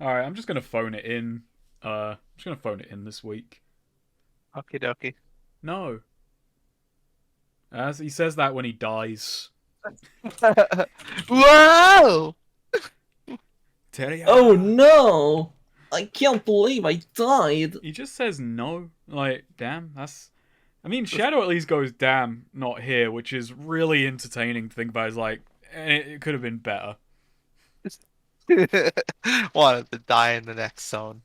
Alright, I'm just gonna phone it in. I'm just gonna phone it in this week. Okie dokie. No. As he says that when he dies. Whoa! Oh Teria! no! I can't believe I died. He just says no. Like, damn, that's. I mean, Shadow at least goes, damn, not here, which is really entertaining to think about. It's like, it could have been better. Wanted to die in the next zone.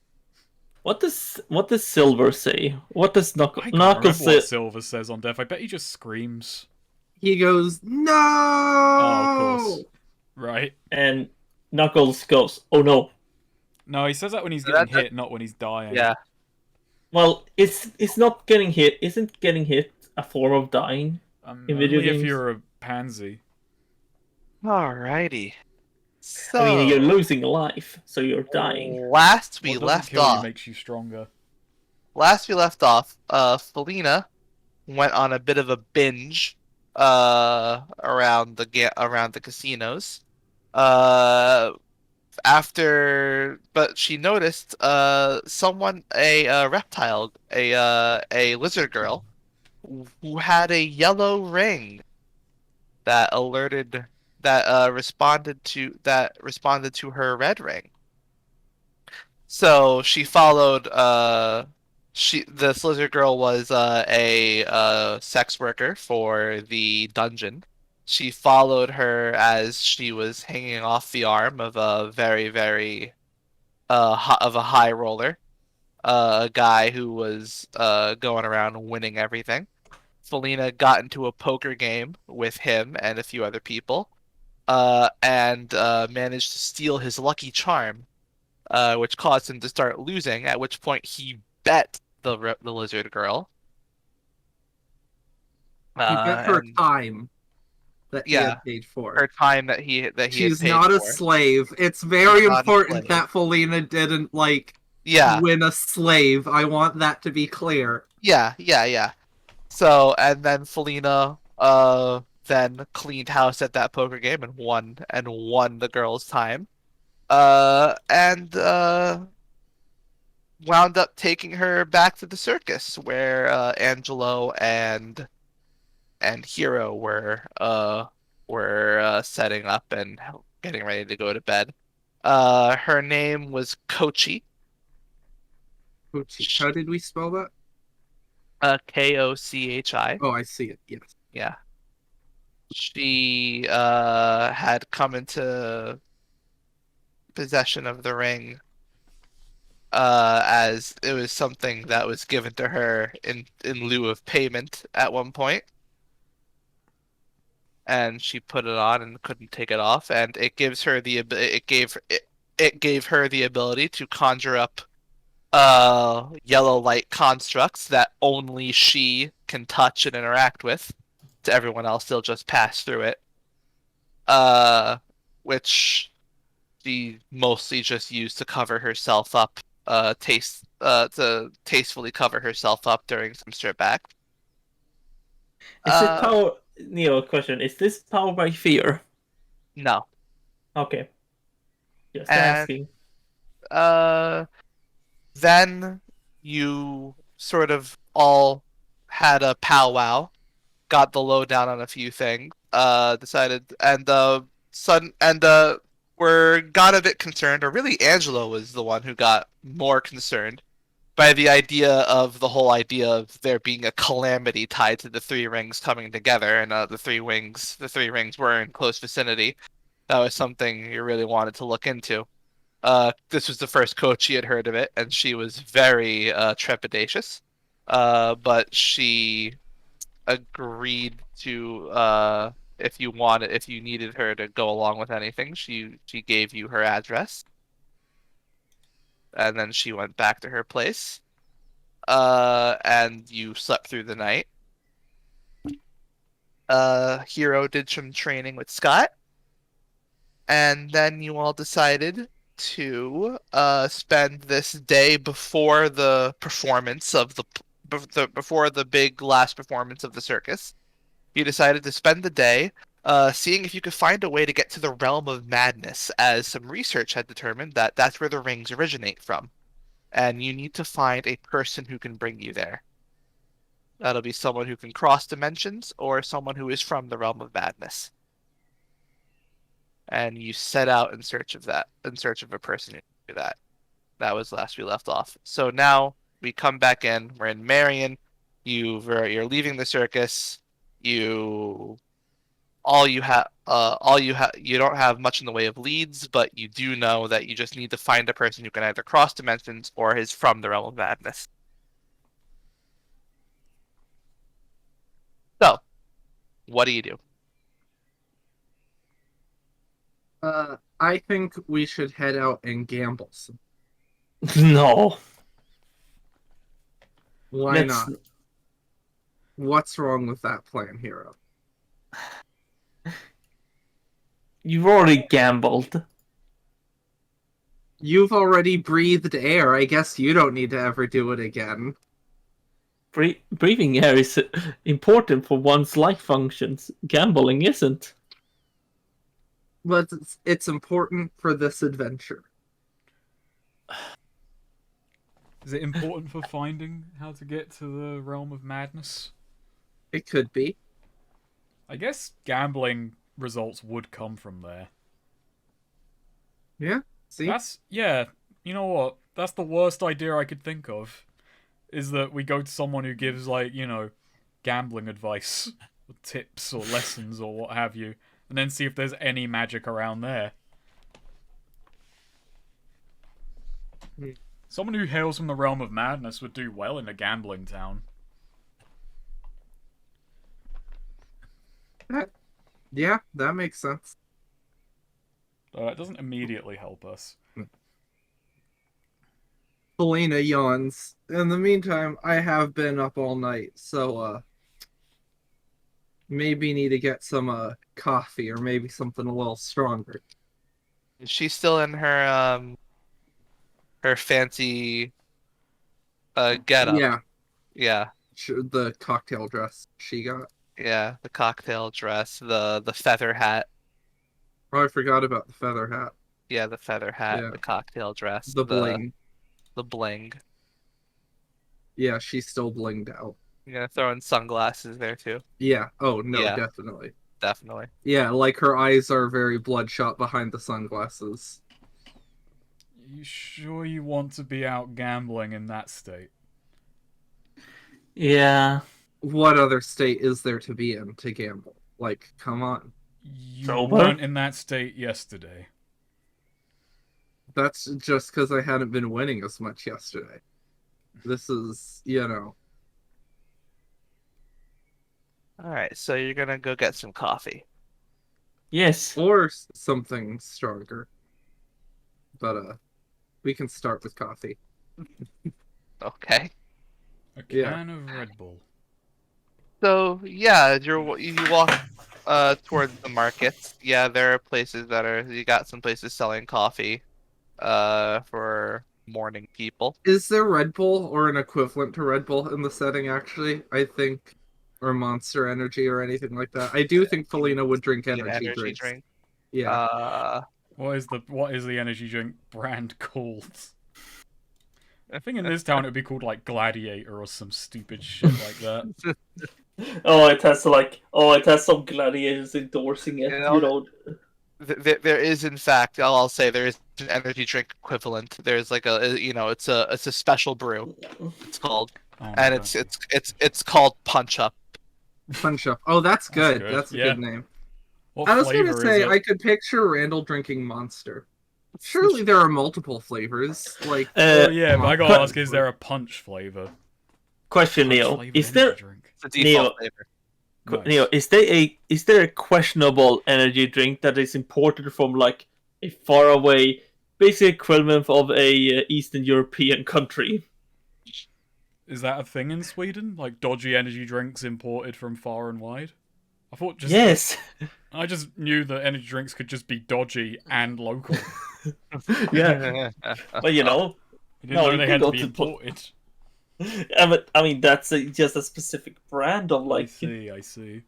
What does Silver say? What does I can't Knuckles remember what say? Silver says on death. I bet he just screams. He goes, Oh, of course. no! Right. And Knuckles goes, "Oh no." No, he says that when he's getting That, hit, not when he's dying. yeah. Well, it's not getting hit. Isn't getting hit a form of dying in video Only if games? you're a pansy. Alrighty. I mean, you're So, losing life, so you're dying. last we What doesn't left kill you off. makes you stronger. Felina went on a bit of a binge around the casinos. Uh but she noticed a reptile, a lizard girl who had a yellow ring that alerted that responded to her red ring. So she followed. This lizard girl was a sex worker for the dungeon. She followed her as she was hanging off the arm of a very of a high roller, a guy who was going around winning everything. Felina got into a poker game with him and a few other people, and managed to steal his lucky charm, which caused him to start losing. At which point he bet the lizard girl. He bet her And time that he yeah, had paid for. her time that he had She's paid not a for. slave. It's She's very not a important slave. that Felina didn't, Yeah, win a slave. I want that to be clear. yeah. So and then Felina then cleaned house at that poker game and won the girl's time. And wound up taking her back to the circus where Angelo and Hero were setting up and getting ready to go to bed. Her name was Kochi. How did we spell that? Kochi. Oh, I see it. Yes. Yeah. She had come into possession of the ring as it was something that was given to her in lieu of payment at one point, and she put it on and couldn't take it off, and it gave her the ability to conjure up yellow light constructs that only she can touch and interact with. To everyone else, they'll just pass through it. Which she mostly just used to cover herself up, to tastefully cover herself up during some strip act. Is it Uh, power? Neo, question: Is this power by fear? no. Okay, just And asking. uh, then you sort of all had a powwow, got the lowdown on a few things, decided, and sudden and were got a bit concerned, or really Angelo was the one who got more concerned by the whole idea of there being a calamity tied to the three rings coming together, and the three rings were in close vicinity. That was something you really wanted to look into. This was the first coach she had heard of it, and she was very trepidatious. But she agreed to, if you needed her to go along with anything, she gave you her address, and then she went back to her place. And you slept through the night. Hero did some training with Scott, and then you all decided to spend this day before the performance of before the big last performance of the circus. You decided to spend the day seeing if you could find a way to get to the realm of madness, as some research had determined that that's where the rings originate from, and you need to find a person who can bring you there. That'll be someone who can cross dimensions or someone who is from the realm of madness. And you set out in search of that, in search of a person who can do that. That was last we left off. So now we come back in. We're in Marion. You're leaving the circus. You you don't have much in the way of leads, but you do know that you just need to find a person who can either cross dimensions or is from the realm of madness. So, what do you do? I think we should head out and gamble. No. Why Let's- not? What's wrong with that plan, Hero? You've already gambled. You've already breathed air. I guess you don't need to ever do it again. Breathing air is important for one's life functions. Gambling isn't. But it's important for this adventure. Is it important for finding how to get to the realm of madness? It could be. I guess gambling results would come from there. Yeah, see? Yeah, you know what? That's the worst idea I could think of. Is that we go to someone who gives, like, gambling advice, or tips, or lessons, or what have you, and then see if there's any magic around there. Someone who hails from the realm of madness would do well in a gambling town. Yeah, that makes sense. It doesn't immediately help us. Helena yawns. In the meantime, I have been up all night, so maybe need to get some coffee or maybe something a little stronger. Is she still in her fancy getup? Yeah, Yeah. the cocktail dress she got. Yeah, the cocktail dress, the feather hat. Oh, I forgot about the feather hat. Yeah, the feather hat, Yeah. the cocktail dress, The bling. the bling. Yeah, she's still blinged out. You're gonna throw in sunglasses there too. Yeah. Oh, no, Yeah. definitely. Definitely. Yeah, like her eyes are very bloodshot behind the sunglasses. You sure you want to be out gambling in that state? Yeah. What other state is there to be in to gamble? Like, come on. You Sober? weren't in that state yesterday. That's just because I hadn't been winning as much yesterday. This is, Alright, so you're gonna go get some coffee. Yes. or something stronger. But we can start with coffee. Okay. A Yeah. can of Red Bull. So yeah, you walk towards the markets. Yeah, there are places you got some places selling coffee for morning people. Is there Red Bull or an equivalent to Red Bull in the setting, actually? I think. Or Monster Energy or anything like that. I do think Felina would drink An energy energy drinks. drink. Yeah. What is the energy drink brand called? I think in this town it'd be called like Gladiator or some stupid shit like that. It has some gladiators endorsing it. You know, there is, in fact, I'll say there is an energy drink equivalent. There's like it's a special brew. It's called, Oh my and God. it's called Punch Up. Punch Up. Oh, that's good. good. That's a Yeah. good name. What I was going to flavor say, is it? I could picture Randall drinking Monster. Surely there are multiple flavors. Like, Oh yeah, but I gotta Punch. ask: is there a punch flavor? Question, Punch Neo. flavored Is there energy drink? It's a default Neo. flavor. Nice. Neo, is there a questionable energy drink that is imported from like a faraway, basic equivalent of a Eastern European country? Is that a thing in Sweden? Like dodgy energy drinks imported from far and wide? I thought just Yes. I just knew that energy drinks could just be dodgy and local. Yeah. But you know, I didn't No, know you they can had to go be to imported. I mean that's just a specific brand of I like see.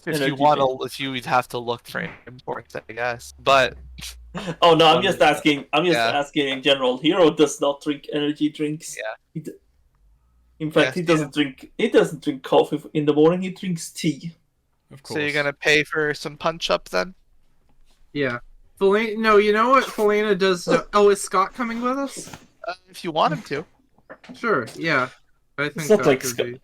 If you Energy want drink. to, if you would have to look for imports, I guess. But Oh no, I'm just asking. I'm just Yeah. asking in general. Hero does not drink energy drinks. Yeah. In fact, Yes, he doesn't drink. He doesn't drink coffee in the morning. He drinks tea. Of so course. you're gonna pay for some punch up then? Yeah. Felina, no, you know what Felina does? Oh, is Scott coming with us? If you want him to. Sure. Yeah. I think not that like could Scott. be.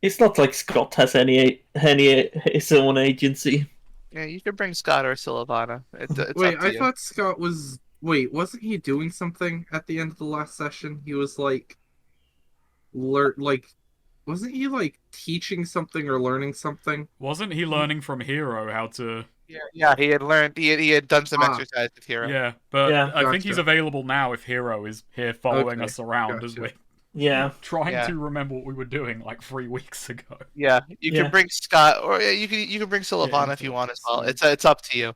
It's not like Scott has any his own agency. Yeah, you could bring Scott or Sylvana. It's Wait, up to I you. thought Scott was. Wait, wasn't he doing something at the end of the last session? He was like, wasn't he like teaching something or learning something? Wasn't he learning from Hero how to? Yeah, he had learned. He had done some Ah. exercise with Hero. Yeah, but Yeah, I think he's gotcha. available now if Hero is here following Okay, us around as gotcha. we're Yeah. trying Yeah. to remember what we were doing like 3 weeks ago. Yeah, you Yeah. can bring Scott, or you can bring Sylvana if you want as well. It's up to you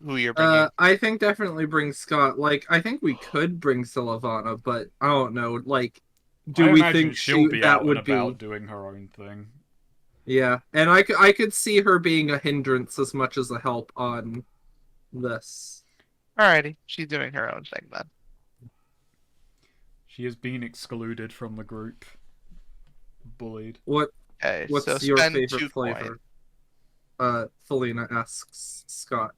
who you're bringing. I think definitely bring Scott. Like, I think we could bring Sylvana, but I don't know. Like, do I we imagine think she'll be that out would and be? about doing her own thing. Yeah, and I could see her being a hindrance as much as a help on this. Alrighty, she's doing her own thing then. She has been excluded from the group. Bullied. What's Okay, so your spend favorite 2 flavor? coin. Felina asks Scott.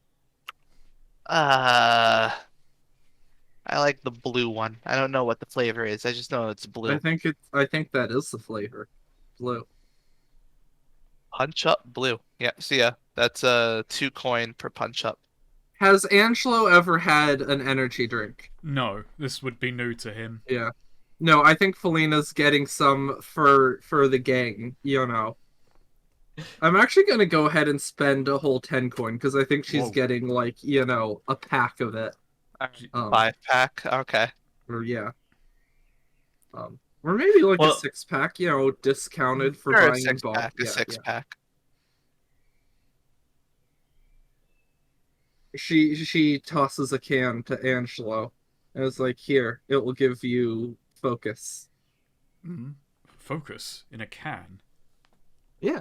I like the blue one. I don't know what the flavor is. I just know it's blue. I think that is the flavor. Blue. Punch up blue. Yeah, so yeah, that's 2 coin per punch up. Has Angelo ever had an energy drink? No, this would be new to him. Yeah. No, I think Felina's getting some for the gang, you know. I'm actually gonna go ahead and spend a whole 10 coin because I think she's Whoa. getting like, you know, a pack of it. 5-pack. Okay. Or yeah. Or maybe like Well- a 6-pack, you know, discounted for Or a buying in bulk. 6-pack. A Yeah, 6-pack. She tosses a can to Angelo. And it's like, here, it will give you focus. Focus in a can. Yeah.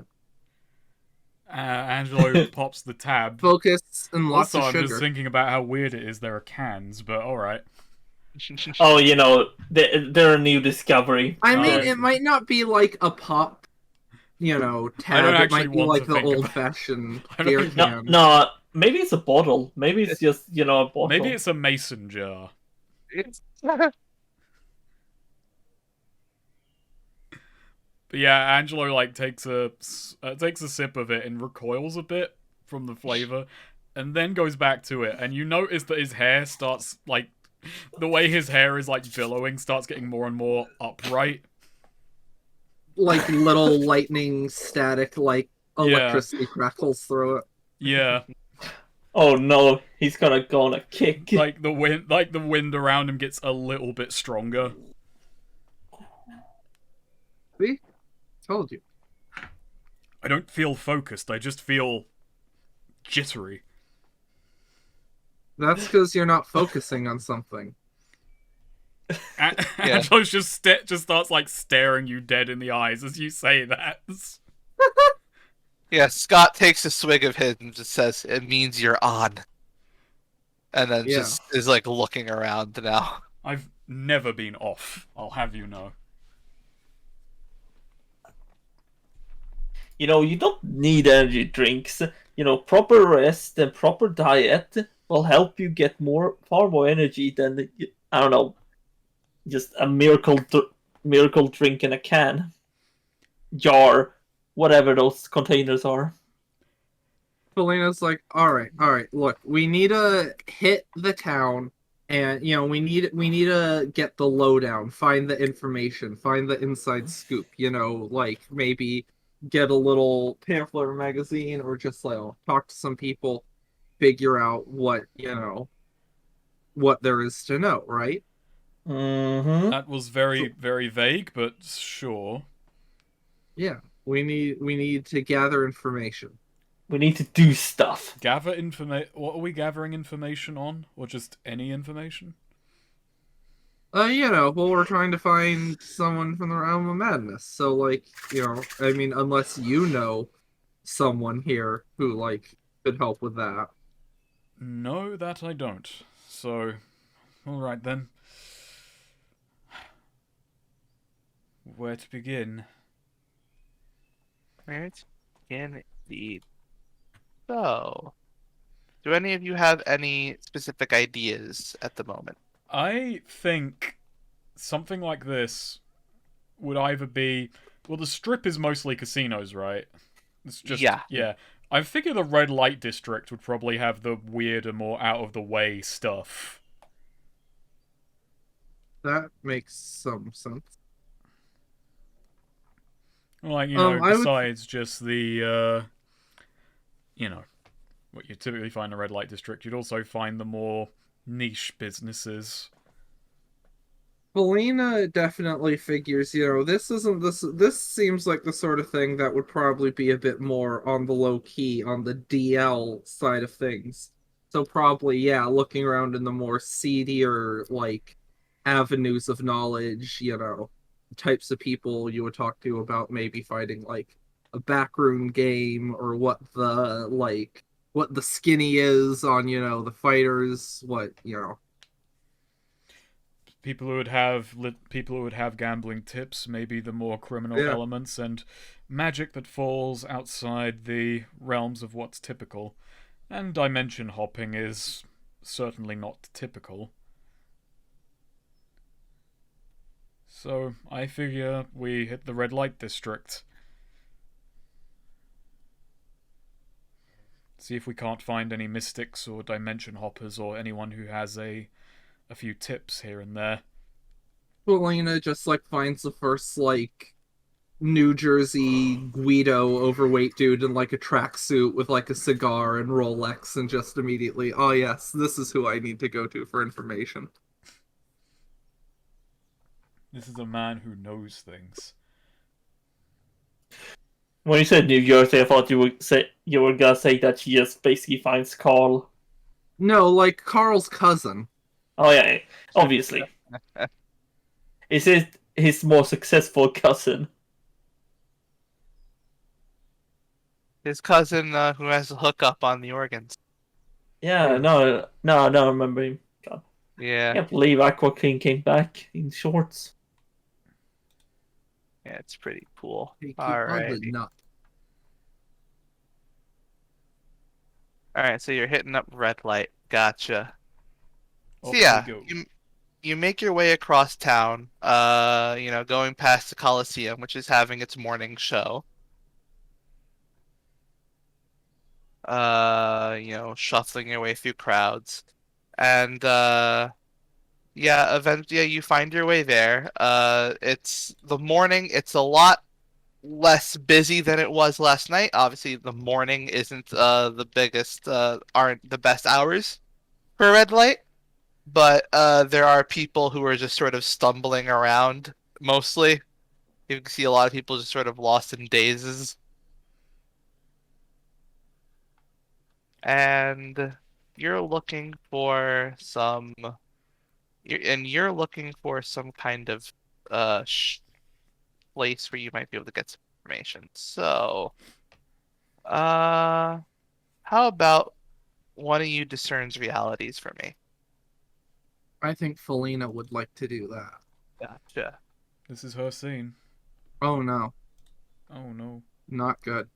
Angelo pops the tab. Focus and lots Also, of I'm just sugar. thinking about how weird it is there are cans, but alright. Oh, you know, they're a new discovery. I mean, Oh. it might not be like a pop, you know, tab. don't It actually might be want like to the think about- old-fashioned I don't beer even- No, can. no, maybe it's a bottle. Maybe it's just, you know, a bottle. Maybe it's a mason jar. But yeah, Angelo like takes a sip of it and recoils a bit from the flavor, and then goes back to it. And you notice that his hair starts like the way his hair is like billowing starts getting more and more upright. Like little lightning static, like Yeah. electricity crackles through it. Yeah, Oh no, he's gonna go on a kick. like the wind around him gets a little bit stronger. See? Told you. I don't feel focused. I just feel jittery. That's because you're not focusing on something. Angelo's just starts like staring you dead in the eyes as you say that. Yeah, Scott takes a swig of his and just says, "It means you're on." And then Yeah. just is like looking around now. I've never been off, I'll have you know. You know, you don't need energy drinks. You know, proper rest and proper diet will help you get far more energy than, I don't know, just a miracle drink in a can, jar, whatever those containers are. Felina's like, all right, look, we need to hit the town, and you know, we need to get the lowdown, find the information, find the inside scoop. You know, like maybe get a little pamphlet or magazine, or just like talk to some people, figure out what what there is to know, right? Mm-hmm. That was very, very vague, but sure. Yeah, we need to gather information. We need to do stuff. Gather information. What are we gathering information on? Or just any information? You know, well, we're trying to find someone from the realm of madness. So, like, you know, I mean, unless you know someone here who like could help with that. No, that I don't. So, alright then. Where to begin? Right? Indeed. So, do any of you have any specific ideas at the moment? I think something like this would either be. Well, the strip is mostly casinos, right? It's just. Yeah. Yeah. I figure the red light district would probably have the weirder, more out of the way stuff. That makes some sense. Like, I would besides just the, what you typically find in a red light district, you'd also find the more niche businesses. Felina definitely figures, this seems like the sort of thing that would probably be a bit more on the low key on the DL side of things. So probably, yeah, looking around in the more seedier like avenues of knowledge, types of people you would talk to about maybe fighting like a backroom game or what the skinny is on, the fighters, People who would have gambling tips, maybe the more criminal Yeah. elements, and magic that falls outside the realms of what's typical. And dimension hopping is certainly not typical. So I figure we hit the red light district. See if we can't find any mystics or dimension hoppers or anyone who has a few tips here and there. Helena just like finds the first like New Jersey Guido overweight dude in like a tracksuit with like a cigar and Rolex and just immediately, oh yes, this is who I need to go to for information. This is a man who knows things. When you said New Jersey, I thought you were gonna say that she just basically finds Carl. No, like Carl's cousin. Oh yeah, obviously. Is it his more successful cousin? His cousin who has a hookup on the organs. Yeah, Yeah. no, I don't remember him. God, I Yeah. can't believe Aqua King came back in shorts. Yeah, it's pretty cool. Hey, keep All on right. the nut. All right, so you're hitting up red light. Gotcha. So Off we yeah, go. you make your way across town, going past the Coliseum, which is having its morning show. Shuffling your way through crowds. And eventually you find your way there. It's the morning, it's a lot less busy than it was last night. Obviously, the morning isn't aren't the best hours for red light, but there are people who are just sort of stumbling around mostly. You can see a lot of people just sort of lost in dazes. And you're looking for you're looking for some kind of place where you might be able to get some information. So, how about one of you discerns realities for me? I think Felina would like to do that. Gotcha. This is her scene. Oh no, Oh no. not good.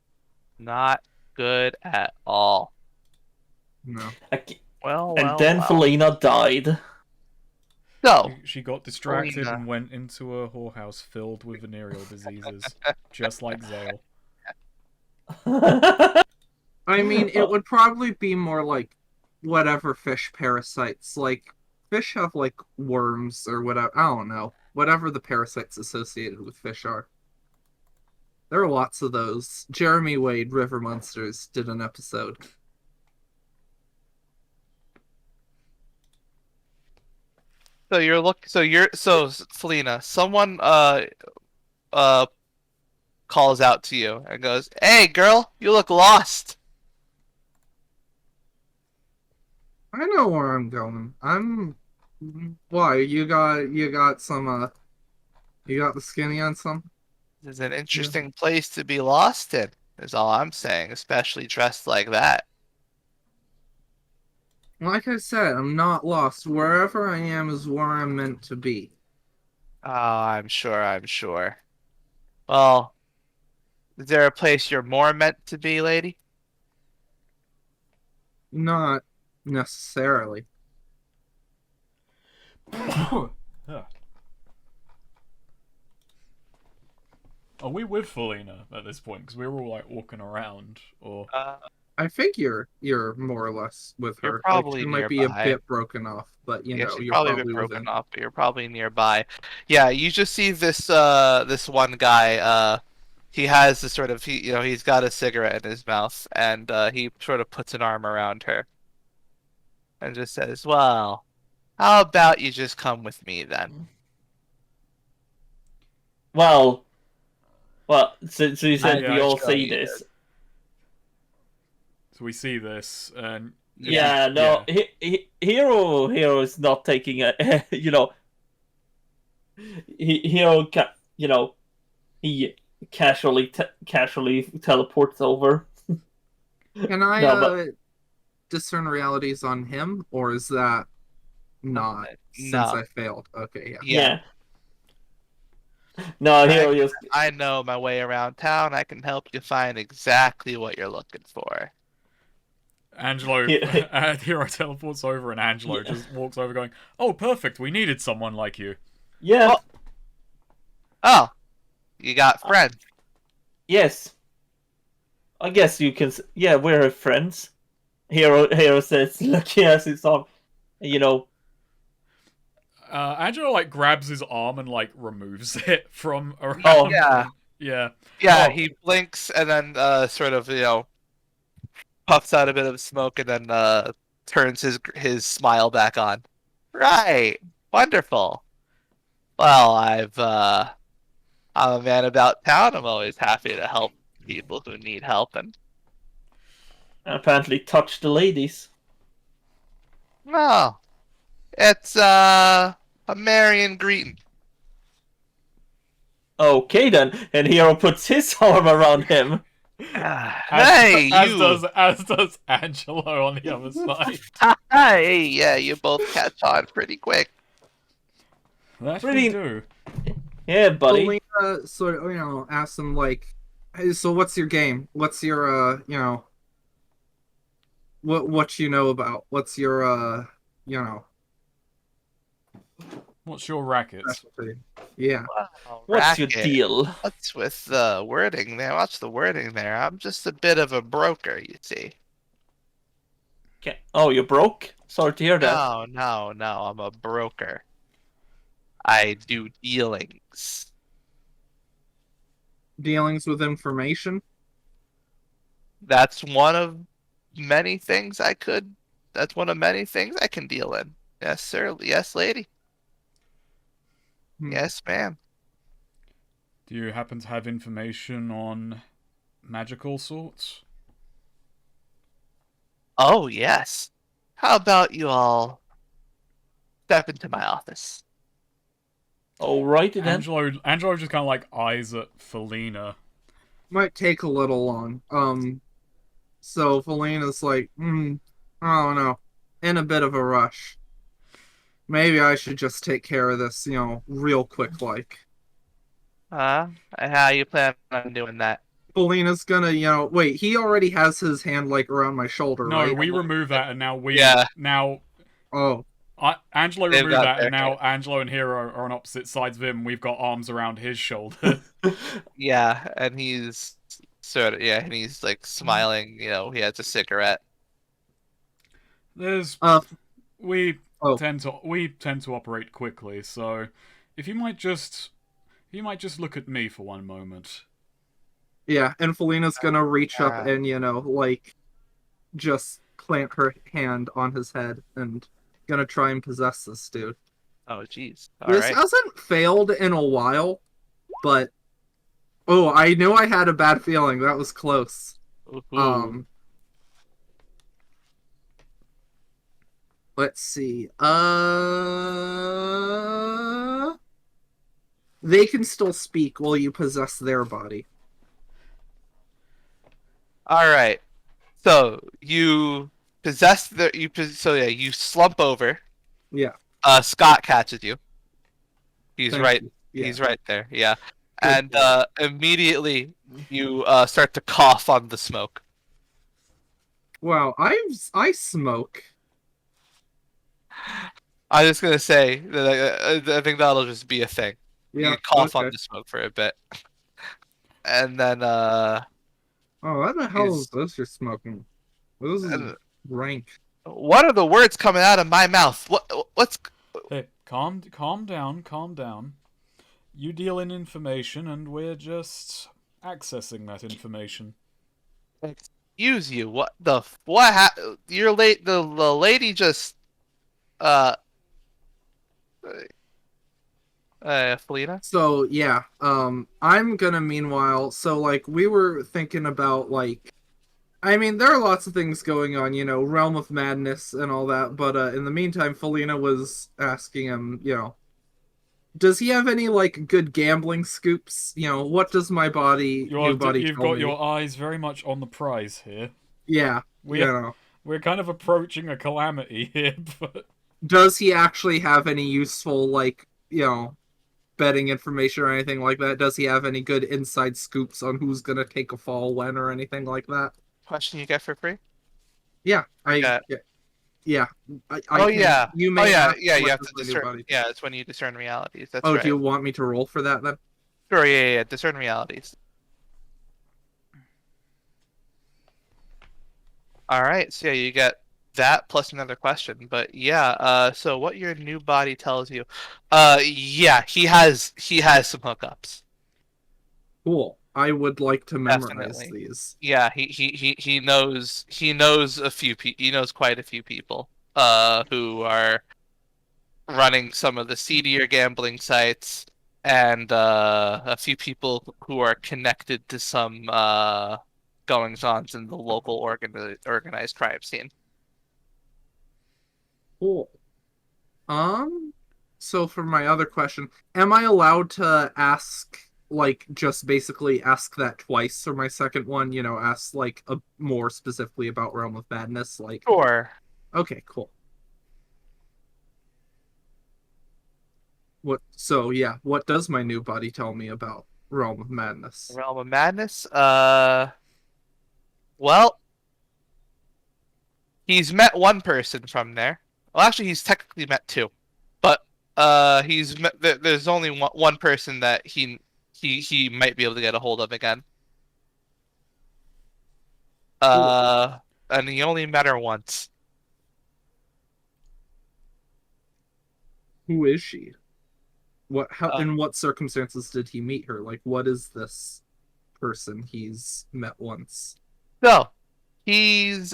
Not good at all. No. Well, Then Felina died. So, She got distracted Felina. and went into a whorehouse filled with venereal diseases, just like Zale. I mean, it would probably be more like whatever fish parasites. Like, fish have like worms or whatever. I don't know. Whatever the parasites associated with fish are. There are lots of those. Jeremy Wade, River Monsters, did an episode. Felina, someone calls out to you and goes, "Hey, girl, you look lost." I know where I'm going. Why? You got some you got the skinny on some? This is an interesting place to be lost in. is all I'm saying, especially dressed like that. Like I said, I'm not lost. Wherever I am is where I'm meant to be. Oh, I'm sure. Well, is there a place you're more meant to be, lady? Not necessarily. Are we with Felina at this point? Because we're all like walking around, or I think you're more or less with You're her. Like, probably she might be a nearby. bit broken off, but Yeah, she's you're probably a bit probably broken within. off, but you're probably nearby. Yeah, you just see this this one guy. He has this sort of he's got a cigarette in his mouth, and he sort of puts an arm around her and just says, "Well, how about you just come with me then?" Well, so you said Yeah, we all sure see you this. so we see this, and Yeah, no, Hero is not taking a, Hero, he casually teleports over. Can I No, but discern realities on him, or is that not since No. I failed? Okay, yeah. Yeah. No, Hero just I know my way around town. I can help you find exactly what you're looking for. Angelo, He- Hero teleports over, and Angelo Yeah. just walks over, going, "Oh, perfect! We needed someone like you." yeah, Oh, you got friends. yes. I guess you can. Yeah, we're friends. Hero says, looking at his arm, you know. Angelo like grabs his arm and like removes it from around. Oh, Yeah. Yeah. Yeah, Oh. he blinks and then sort of, puffs out a bit of smoke and then turns his smile back on. Right. Wonderful. Well, I'm a man about town. I'm always happy to help people who need help and Apparently touch the ladies. no. It's a Marion greeting. Okay then, and Hero puts his arm around him. Hey, you. as does Angelo on the other side. Hey, yeah, you both catch on pretty quick. That Pretty- we do. Yeah, buddy. Selena sort of, asks him like, "Hey, so what's your game? What's your what you know about? What's your What's your racket? specialty?" Yeah. Wow, What's your racket. deal? What's with the wording there? What's the wording there? I'm just a bit of a broker, you see. Oh, you're broke? Sorry to hear that. No, I'm a broker. I do dealings. Dealings with information. That's one of many things I could. That's one of many things I can deal in. Yes, sir. Yes, lady. Hmm. Yes, ma'am. Do you happen to have information on magical sorts? Oh, yes. How about you all step into my office? Alrighty then. Angelo just kind of like eyes at Felina. Might take a little long. So Felina's like, I don't know, in a bit of a rush. Maybe I should just take care of this, real quick like. And how you plan on doing that? Felina's gonna, wait, he already has his hand like around my shoulder, No, right? we remove that, and now Oh, Angelo They've removed got that, their and now Angelo and Hero are on opposite sides of him. And we've got arms around his shoulder. Yeah, and he's and he's like smiling. He has a cigarette. There's we Oh. tend to operate quickly, so if you might just look at me for one moment. yeah, and Felina's gonna reach up Yeah. and, just plant her hand on his head and gonna try and possess this dude. Oh, jeez. All This right. hasn't failed in a while, but oh, I knew I had a bad feeling. That was close. Ooh. Let's see. They can still speak while you possess their body. All right. So you possess the so yeah, you slump over. Yeah. Scott catches you. He's Thank right. you. Yeah. He's right there. Yeah. Good And boy. immediately you start to cough on the smoke. Wow, I smoke. I'm just gonna say that I think that'll just be a thing. Yeah. You cough on Okay. the smoke for a bit, and then Oh, what the hell is is this you're smoking? This is uh, rank. what are the words coming out of my mouth? What's Hey, calm down, calm down. You deal in information, and we're just accessing that information. excuse you? What you're late. The lady just uh Felina? So yeah, I'm gonna meanwhile. So like we were thinking about like, I mean there are lots of things going on, you know, Realm of Madness and all that. But in the meantime, Felina was asking him, you know, does he have any like good gambling scoops? You know, what does my new body You've tell got me? your eyes very much on the prize here. Yeah, you We're know. we're kind of approaching a calamity here, but Does he actually have any useful like, you know, betting information or anything like that? Does he have any good inside scoops on who's gonna take a fall when or anything like that? Question you get for free? Yeah, Yeah. yeah. I Oh can. yeah. You Oh may yeah. ask Yeah. You what have does to my new discern. body. Yeah, it's when you discern realities. That's Oh, do right. you want me to roll for that then? Sure. Yeah. Yeah. Discern realities. All right. So yeah, you get that plus another question. But yeah. So what your new body tells you? Yeah. He has some hookups. Cool. I would like to memorize Definitely. these. Yeah. He knows a few people. He knows quite a few people. Who are running some of the seedier gambling sites, and a few people who are connected to some goings-ons in the local organized crime scene. Cool. So for my other question, am I allowed to ask, like, just basically ask that twice for my second one? You know, ask, like, a more specifically about Realm of Madness? Like, Sure. okay, cool. So yeah, what does my new body tell me about Realm of Madness? Realm of Madness. Well, he's met one person from there. Well, actually, he's technically met two, but there's only one person that he might be able to get a hold of again. Uh, and he only met her once. Who is she? How, Uh, in what circumstances did he meet her? Like, what is this person he's met once? so he's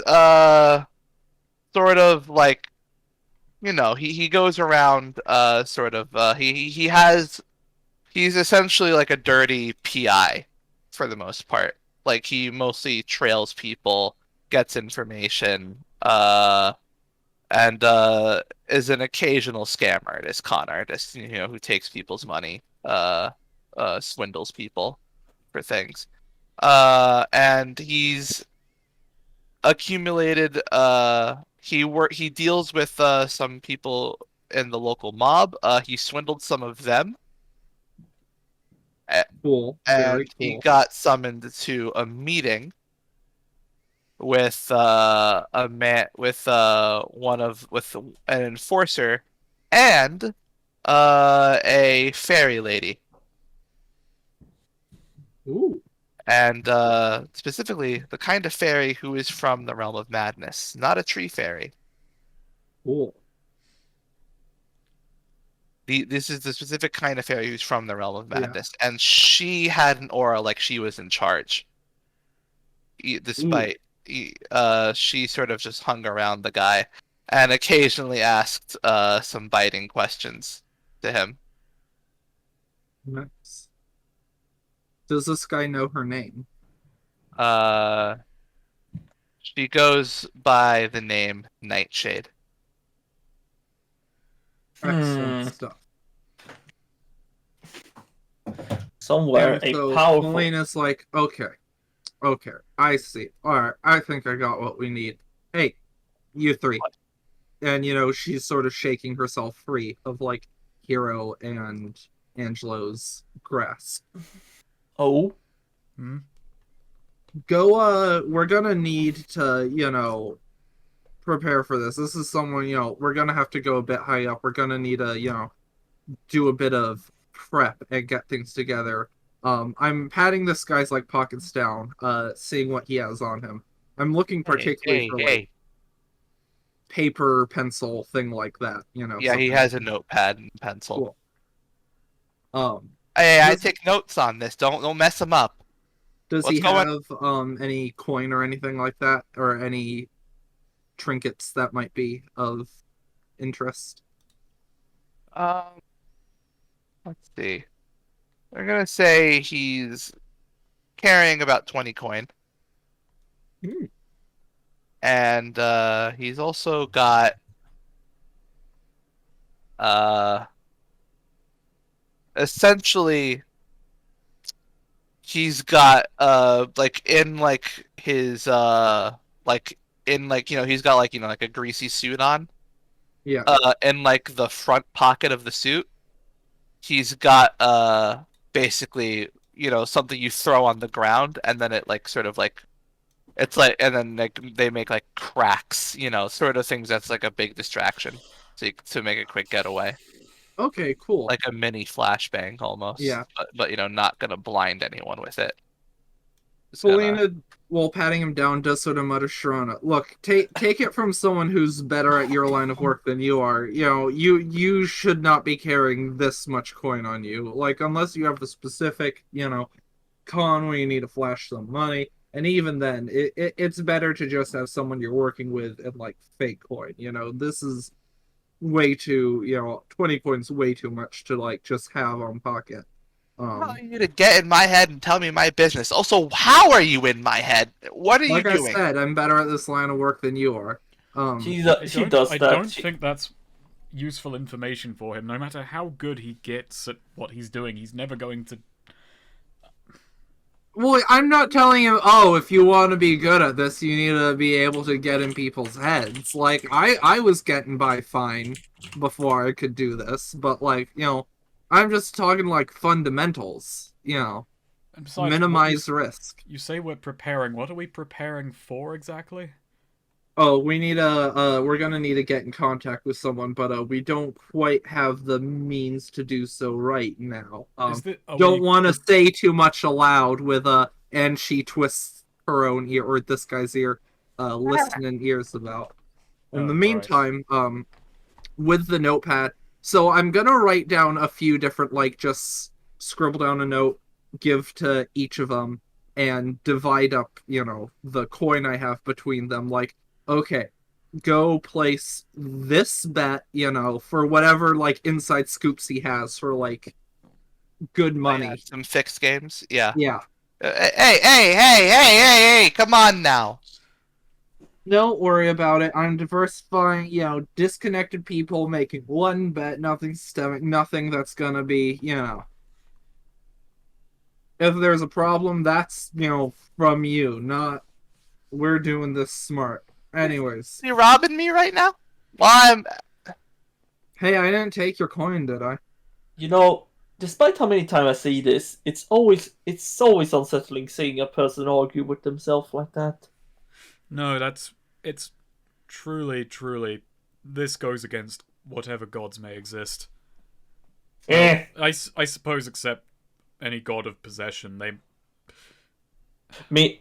sort of like, he goes around sort of he's essentially like a dirty PI for the most part. Like he mostly trails people, gets information, and is an occasional scam artist, con artist, who takes people's money, swindles people for things. And he's accumulated. He deals with some people in the local mob. He swindled some of them, Cool, very and he cool. got summoned to a meeting with a man with with an enforcer and a fairy lady, Ooh, and specifically the kind of fairy who is from the realm of madness, not a tree fairy. cool. This is the specific kind of fairy who's from the realm of Yeah. madness, and she had an aura like she was in charge. Despite she sort of just hung around the guy and occasionally asked some biting questions to him. Nice. Does this guy know her name? She goes by the name Nightshade. Excellent stuff. Somewhere And a so powerful. Helena's like, okay, Okay, I see. Alright, I think I got what we need. Hey, you three. And, she's sort of shaking herself free of, like, Hero and Angelo's grasp. Oh, Hmm? We're gonna need to, prepare for this. This is someone, we're gonna have to go a bit high up. We're gonna need to, do a bit of prep and get things together. I'm patting this guy's like pockets down, seeing what he has on him. I'm looking particularly for like Hey. paper, pencil, thing like that. Yeah, he Something has a notepad and pencil. cool. Um, Hey, I does, take notes on this. Don't mess him up. does What's he going? have any coin or anything like that, or any trinkets that might be of interest? Um, let's see. We're gonna say he's carrying about 20 coin, Hmm. and he's also got uh, essentially he's got like in like his like in like he's got like like a greasy suit on. Yeah. In like the front pocket of the suit, he's got basically something you throw on the ground and then it like sort of like it's like and then like they make like cracks, sort of things that's like a big distraction to make a quick getaway, Okay. Cool. like a mini flashbang almost, Yeah. but not gonna blind anyone with it. It's gonna Felina, while patting him down, does sort of mutter, Sharona, look, take it from someone who's better at your line of work than you are. You should not be carrying this much coin on you. Like, unless you have a specific, con where you need to flash some money. And even then, it's better to just have someone you're working with and, like, fake coin. This is way too, 20 coins way too much to, like, just have on pocket. tell you to get in my head and tell me my business. Also, how are you in my head? What are you Like I doing? said, I'm better at this line of work than you are. she does I that. don't think that's useful information for him. No matter how good he gets at what he's doing, he's never going to. Well, I'm not telling him, oh, if you want to be good at this, you need to be able to get in people's heads. Like, I was getting by fine before I could do this, but, like, I'm just talking, like, fundamentals, And besides, minimize risk. you say we're preparing. What are we preparing for exactly? Oh, we're gonna need to get in contact with someone, but, we don't quite have the means to do so right now. Don't want to say too much aloud and she twists her own ear, or this guy's ear, listening ears about. In the right. meantime, with the notepad, so I'm gonna write down a few different, like, just scribble down a note, give to each of them, and divide up, the coin I have between them, like, okay, go place this bet, for whatever, like, inside scoops he has for, like, good money. Some fixed games, yeah. Yeah. Hey! Come on now. Don't worry about it. I'm diversifying, disconnected people making one bet, nothing systemic, nothing that's gonna be, If there's a problem, that's, from you, not we're doing this smart. Anyways. You robbing me right now? Well, Hey, I didn't take your coin, did I? Despite how many times I see this, it's always unsettling seeing a person argue with themselves like that. No, it's truly. This goes against whatever gods may exist. Well, I suppose, except any god of possession, they.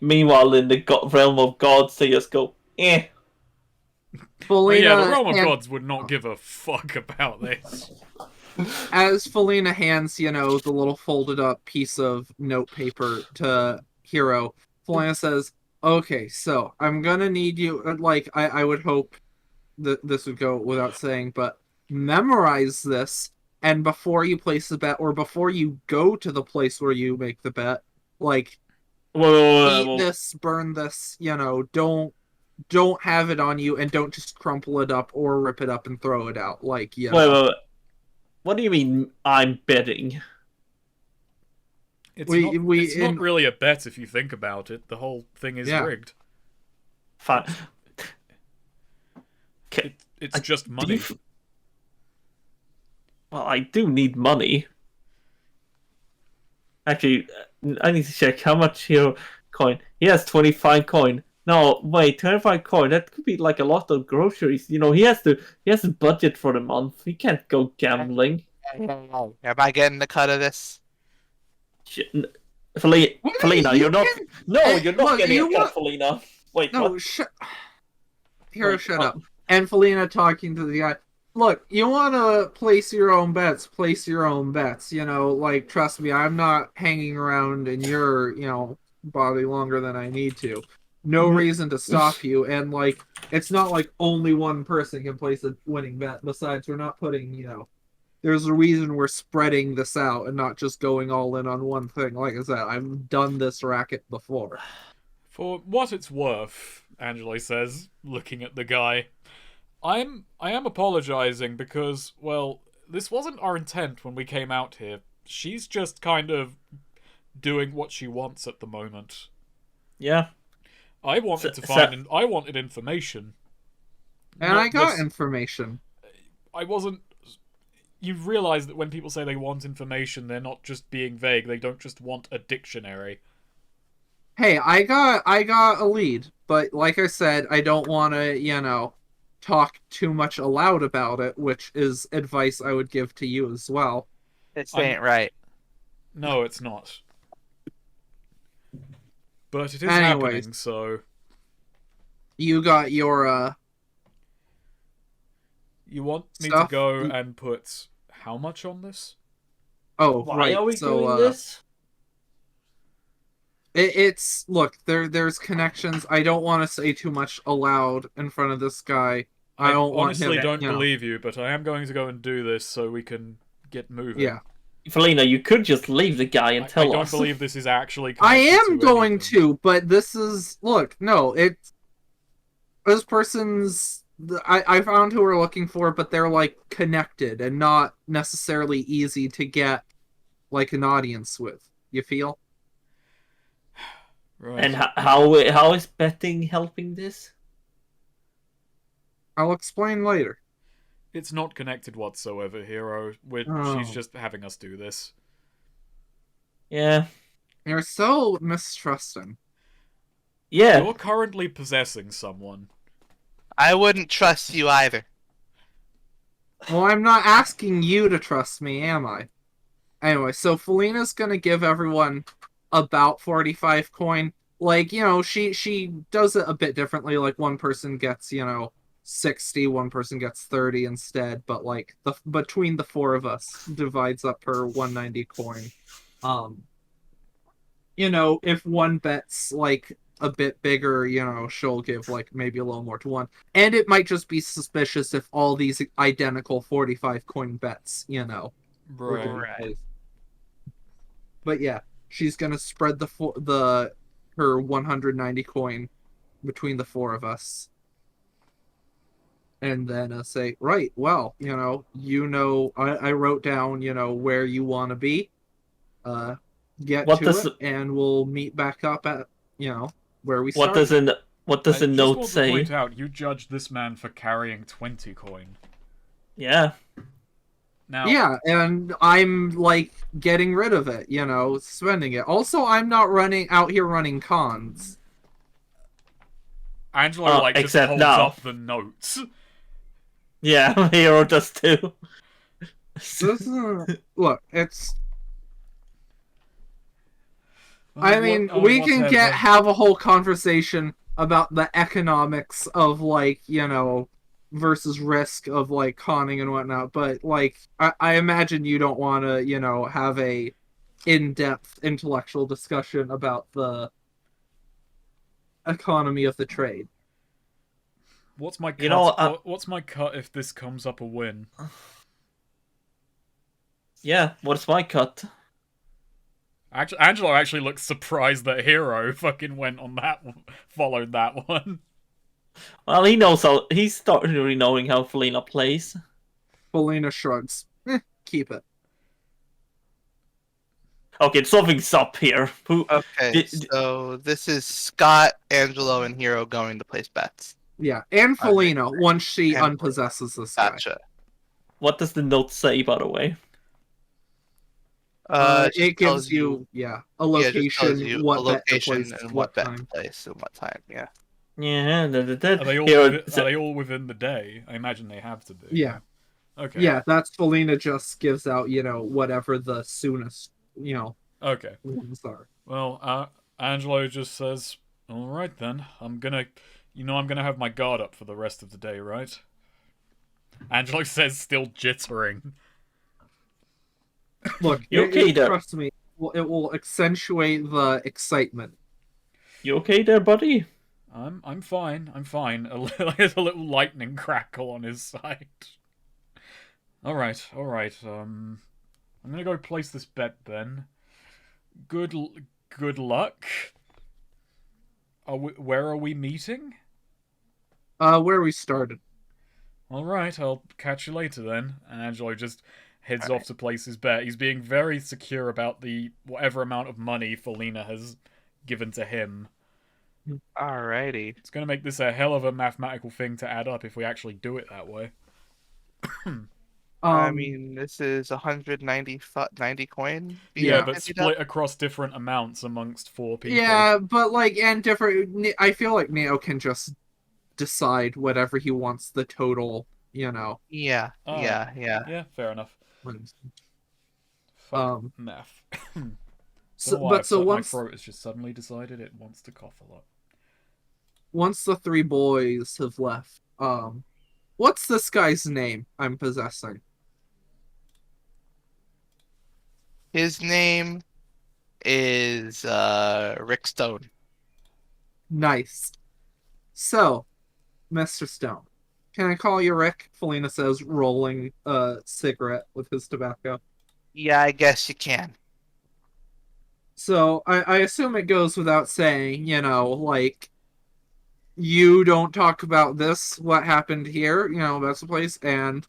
Meanwhile, in the realm of gods, they just go, eh. Well, yeah, the realm of gods would not give a fuck about this. As Felina hands, the little folded up piece of note paper to Hero, Felina says, okay, so I'm gonna need you, like, I would hope that this would go without saying, but memorize this, and before you place the bet, or before you go to the place where you make the bet, like, eat this, burn this, don't have it on you, and don't just crumple it up or rip it up and throw it out, like, Wait. What do you mean I'm betting? It's We- not. we- It's not in- really a bet if you think about it. The whole thing is Yeah. rigged. Fine. Okay. It's just money. Well, I do need money. Actually, I need to check how much hero coin. He has 25 coin. No, wait, 25 coin. That could be like a lot of groceries. You know, he has a budget for the month. He can't go gambling. Am I getting the cut of this? Felina, What? Felina, You you're not. can- No, you're not look, getting you a cut, want- Felina. Wait, No, what? Hero, Wait, shut what? up. And Felina talking to the guy. Look, you want to place your own bets. Place your own bets. You know, like, trust me, I'm not hanging around in your, body longer than I need to. No Mhm. reason to stop you. And, like, it's not like only one person can place a winning bet. Besides, we're not putting, there's a reason we're spreading this out and not just going all in on one thing. Like I said, I've done this racket before. For what it's worth, Angelo says, looking at the guy, I am apologizing because, well, this wasn't our intent when we came out here. She's just kind of doing what she wants at the moment. Yeah. I wanted So- to find I wanted information. And Not I got this- information. I wasn't. You realize that when people say they want information, they're not just being vague. They don't just want a dictionary. Hey, I got a lead, but like I said, I don't want to, talk too much aloud about it, which is advice I would give to you as well. This I'm- ain't right. No, it's not. But it is Anyways. happening, so You got your you want me Stuff- to go and put how much on this? oh Why right. are we so doing this? it's look, there's connections. I don't want to say too much aloud in front of this guy. I don't want honestly him, don't you know. believe you, but I am going to go and do this so we can get moving. Yeah. Felina, you could just leave the guy and I tell don't us. believe this is actually I connected am to going anything. to, but this is this person's I found who we're looking for, but they're like connected and not necessarily easy to get like an audience with. You feel? Right. And how is betting helping this? I'll explain later. It's not connected whatsoever, Hero. Oh. She's just having us do this. Yeah. You're so mistrusting. Yeah. You're currently possessing someone. I wouldn't trust you either. Well, I'm not asking you to trust me, am I? Anyway, so Felina's gonna give everyone about 45 coin. Like, she does it a bit differently. Like, one person gets, 60, one person gets 30 instead, but like between the four of us divides up her 190 coin. If one bets like a bit bigger, she'll give like maybe a little more to one. And it might just be suspicious if all these identical 45 coin bets, were to be Right. placed. But yeah, she's gonna spread her 190 coin between the four of us. And then say, right, well, I wrote down, where you want to be. Get What to does it, and we'll meet back up at, where we What started. does a I note just want to say? point out, you judged this man for carrying 20 coin. Yeah. Now, Yeah, and I'm like getting rid of it, spending it. Also, I'm not out here running cons. Angelo just except holds now. up the notes. Yeah, Hero does too. This is, look, it's. I mean, we can whatever. have a whole conversation about the economics of like versus risk of like conning and whatnot, but like I imagine you don't want to have a in-depth intellectual discussion about the economy of the trade. What's my cut? You know, what's my cut if this comes up a win? Yeah, what's my cut? Actually, Angelo actually looks surprised that Hero fucking went on that one, followed that one. Well, he knows how. He's starting really knowing how Felina plays. Felina shrugs. Keep it. Okay, something's up here. Who? Okay, Did, so this is Scott, Angelo, and Hero going to place bets. Yeah, and Alright. Felina once she And unpossesses this guy. Gotcha. what does the note say, by the way? Just It gives tells you, yeah, a yeah, just tells location, you a what bet to location place, and what what bet time. to place and what time. Yeah. Yeah, Are they all here, are they all within the day? I imagine they have to be. Yeah. Okay. Yeah, that's Felina just gives out, whatever the soonest, Okay. ones are. Well, Angelo just says, "All right then. I'm gonna have my guard up for the rest of the day, right?" Angelo says, still jittering. Look, You okay there? trust me, it will accentuate the excitement. You okay there, buddy? I'm fine. I'm fine. There's a little lightning crackle on his side. All right. I'm gonna go place this bet then. Good luck. Where are we meeting? Where we started. All right. I'll catch you later then. And Angelo just heads All off to place his bet. He's being very secure about the whatever amount of money Felina has given to him. Alrighty. It's gonna make this a hell of a mathematical thing to add up if we actually do it that way. I mean, this is 190 90 coin. Yeah, Yeah. but split across different amounts amongst 4 people. Yeah, but and different. I feel like Neo can just decide whatever he wants the total. Yeah. Alright. Yeah. Yeah, fair enough. Wins. Fuck math. So, Why, but so my once throat has just suddenly decided it wants to cough a lot. once the three boys have left, what's this guy's name I'm possessing? His name is Rick Stone. Nice. So, Mr. Stone, can I call you Rick? Felina says, rolling a cigarette with his tobacco. Yeah, I guess you can. So I assume it goes without saying, you don't talk about this, what happened here, that's the place, and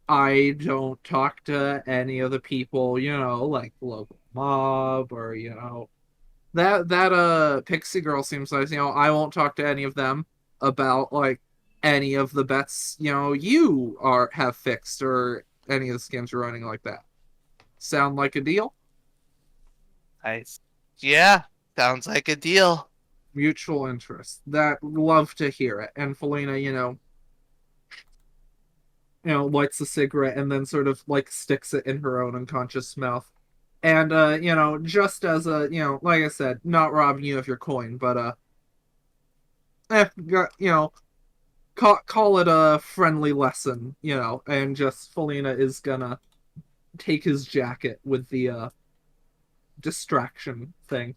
I don't talk to any of the people, like the local mob or, that Pixie girl seems nice, I won't talk to any of them about like any of the bets, you have fixed or any of the scams you're running like that. Sound like a deal? Nice. Yeah, sounds like a deal. Mutual interest. That love to hear it. And Felina, lights the cigarette and then sort of like sticks it in her own unconscious mouth. And just as a like I said, not robbing you of your coin, but call it a friendly lesson, and just Felina is gonna take his jacket with the distraction thing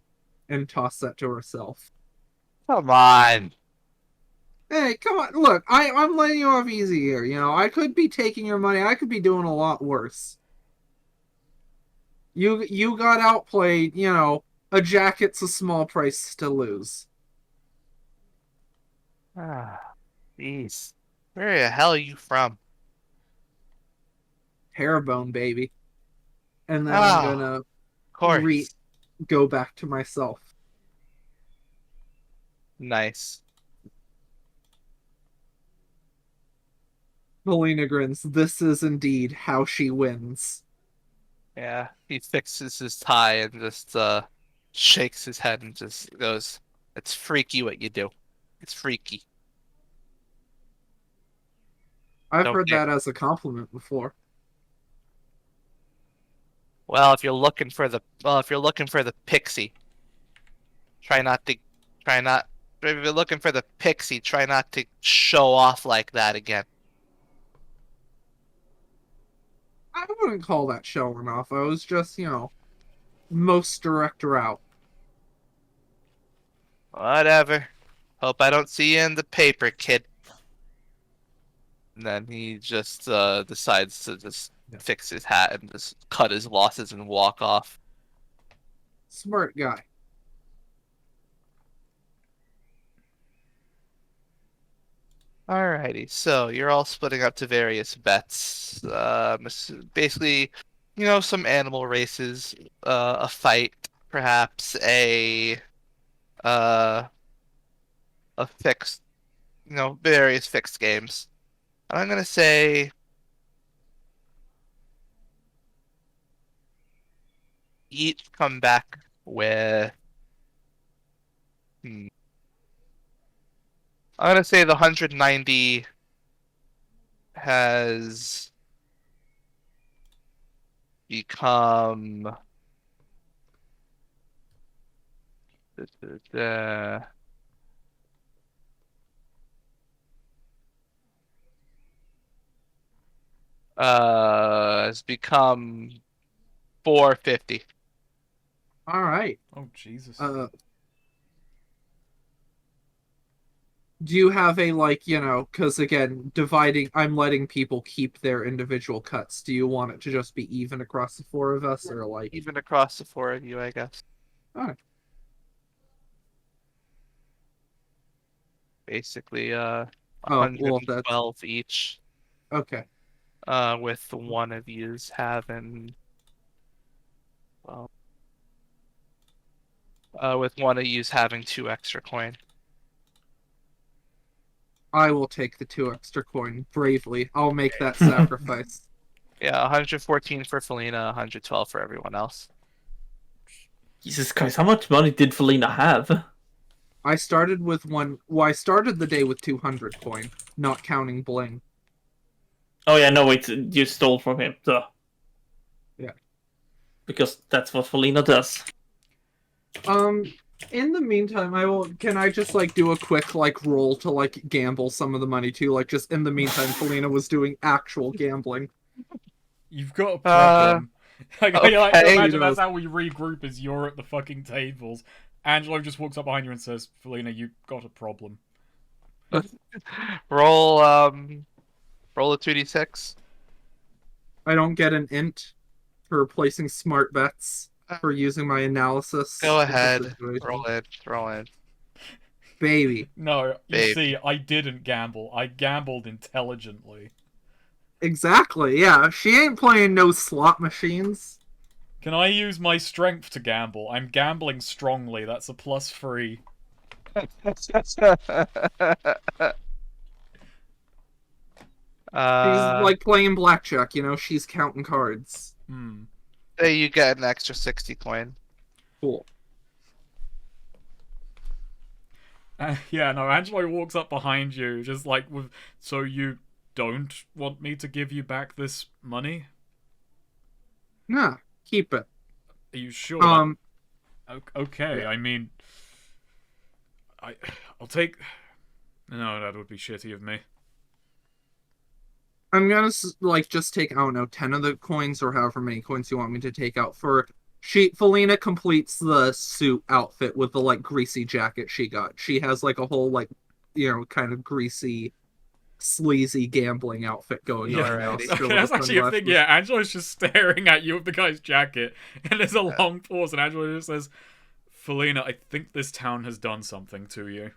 and toss that to herself. Come on. Hey, come on! Look, I'm letting you off easy here. I could be taking your money. I could be doing a lot worse. You got outplayed. A jacket's a small price to lose. Ah, jeez. Where the hell are you from? Hairbone, baby. And then I'm Oh, gonna of course. go back to myself. Nice. Helena grins. This is indeed how she wins. Yeah, he fixes his tie and just shakes his head and just goes, "It's freaky what you do. It's freaky." I've Don't heard get- that as a compliment before. Well, if you're looking for the pixie, try not. If you're looking for the pixie, try not to show off like that again. I wouldn't call that showing off. I was just, most direct route. Whatever. Hope I don't see you in the paper, kid. And then he just decides to just fix his hat and just cut his losses and walk off. Smart guy. Alrighty, so you're all splitting up to various bets. Basically, some animal races, a fight, perhaps uh, a fixed, various fixed games. And I'm gonna say each come back with. Hmm, I'm gonna say the 190 has become. Uh, has become 450. All right. Oh Jesus. Do you have a because again, I'm letting people keep their individual cuts. Do you want it to just be even across the four of us, or like? Even across the four of you, I guess. All right. Basically, Oh, well, that's 112 each. okay. With one of yous having, well, with one of yous having 2 extra coin. I will take the 2 extra coin bravely. I'll make that sacrifice. Yeah, 114 for Felina, 112 for everyone else. Jesus Christ, how much money did Felina have? I started with one. Well, I started the day with 200 coin, not counting bling. Oh yeah, no wait, you stole from him, duh. Yeah. Because that's what Felina does. In the meantime, can I just do a quick roll to gamble some of the money too? Just in the meantime, Felina was doing actual gambling. You've got a problem. I like to okay. imagine that's how we regroup is you're at the fucking tables. Angelo just walks up behind you and says, Felina, you've got a problem. Roll a 2d6. I don't get an int for placing smart bets for using my analysis. Go of the ahead. situation. Roll in. Baby. No, you Baby. see, I didn't gamble. I gambled intelligently. Exactly, yeah. She ain't playing no slot machines. Can I use my strength to gamble? I'm gambling strongly. That's a +3. She's playing blackjack, she's counting cards. Say you get an extra 60 coin. Cool. Yeah, no, Angelo walks up behind you, just with, so you don't want me to give you back this money? Nah, keep it. Are you sure? Okay, yeah. I mean, I'll take. No, that would be shitty of me. I'm gonna just take, I don't know, 10 of the coins or however many coins you want me to take out for. Felina completes the suit outfit with the greasy jacket she got. She has a whole kind of greasy, sleazy gambling outfit going on now. Okay, that's actually a thing. Yeah, Angelo's just staring at you with the guy's jacket, and there's a long pause, and Angelo just says, Felina, I think this town has done something to you.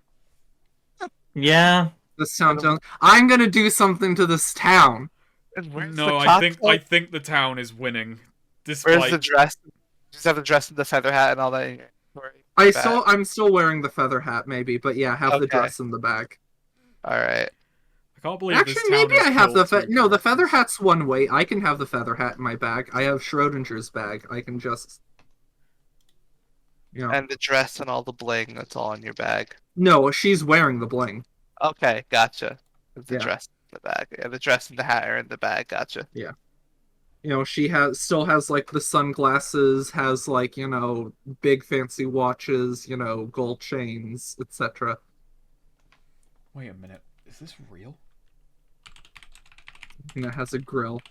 Yeah. This town done. I'm gonna do something to this town. No, I think the town is winning. Despite... Where's the dress? Just have the dress and the feather hat and all that. I'm still wearing the feather hat, maybe, but yeah, have the dress in the bag. All right. I can't believe actually this town maybe I have the no. The feather hat's one way. I can have the feather hat in my bag. I have Schrodinger's bag. I can just And the dress and all the bling that's all in your bag. No, she's wearing the bling. Okay, gotcha. The dress in the bag. Yeah, the dress and the hat are in the bag. Gotcha. Yeah. She still has the sunglasses, has big fancy watches, gold chains, etc. Wait a minute, is this real? And it has a grill.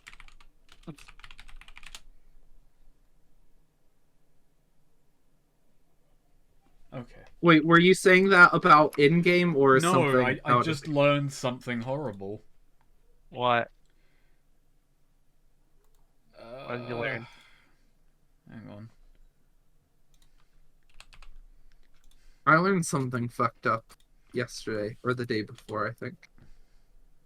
Okay. Wait, were you saying that about in-game or something? No, I just learned something horrible. What? What did you learn? Hang on. I learned something fucked up yesterday, or the day before, I think.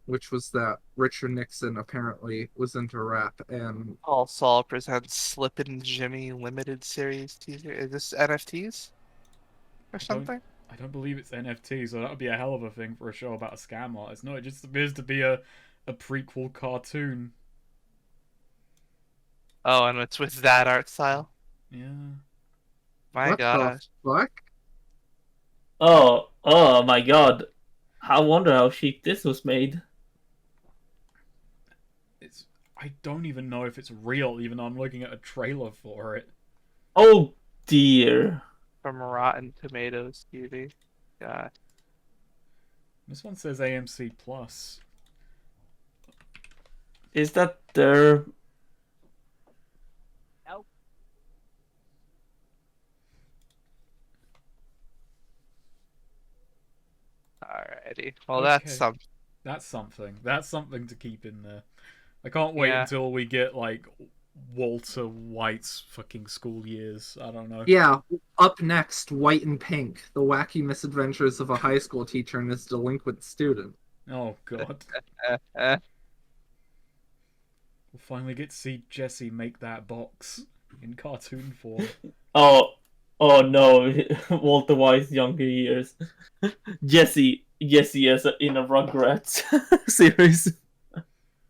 which was that Richard Nixon apparently was into rap, and All Saul presents Slippin' Jimmy limited series teaser. Is this NFTs or I don't something? I don't believe it's NFT, so that would be a hell of a thing for a show about a scam artist. No, it just appears to be a prequel cartoon. Oh, and it's with that art style. Yeah. My what the gosh. fuck? Oh my god. I wonder how cheap this was made. It's I don't even know if it's real, even though I'm looking at a trailer for it. Oh dear. From Rotten Tomatoes TV. God. This one says AMC Plus. Is that their... Alrighty. Well, Okay. that's something. That's something. That's something to keep in there. I can't wait Yeah. until we get like Walter White's fucking school years. I don't know. Yeah, up next, White and Pink, the wacky misadventures of a high school teacher and his delinquent student. Oh god. Eh. We'll finally get to see Jesse make that box in cartoon form. Oh no, Walter White's younger years. Jesse as in a Rugrats series.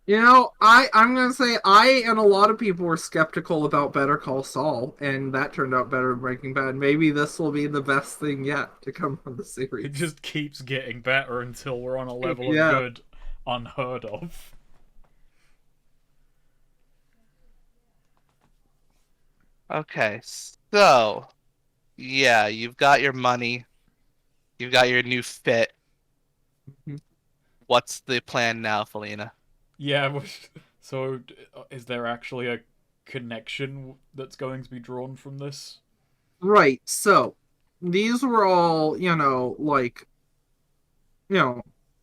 You know, I'm gonna say I and a lot of people were skeptical about Better Call Saul, and that turned out better than Breaking Bad. Maybe this will be the best thing yet to come from the series. It just keeps getting better until we're on a level Yeah. of good unheard of. Okay, so yeah, you've got your money, you've got your new fit. Mhm. What's the plan now, Felina? Yeah, so is there actually a connection that's going to be drawn from this? Right, so these were all,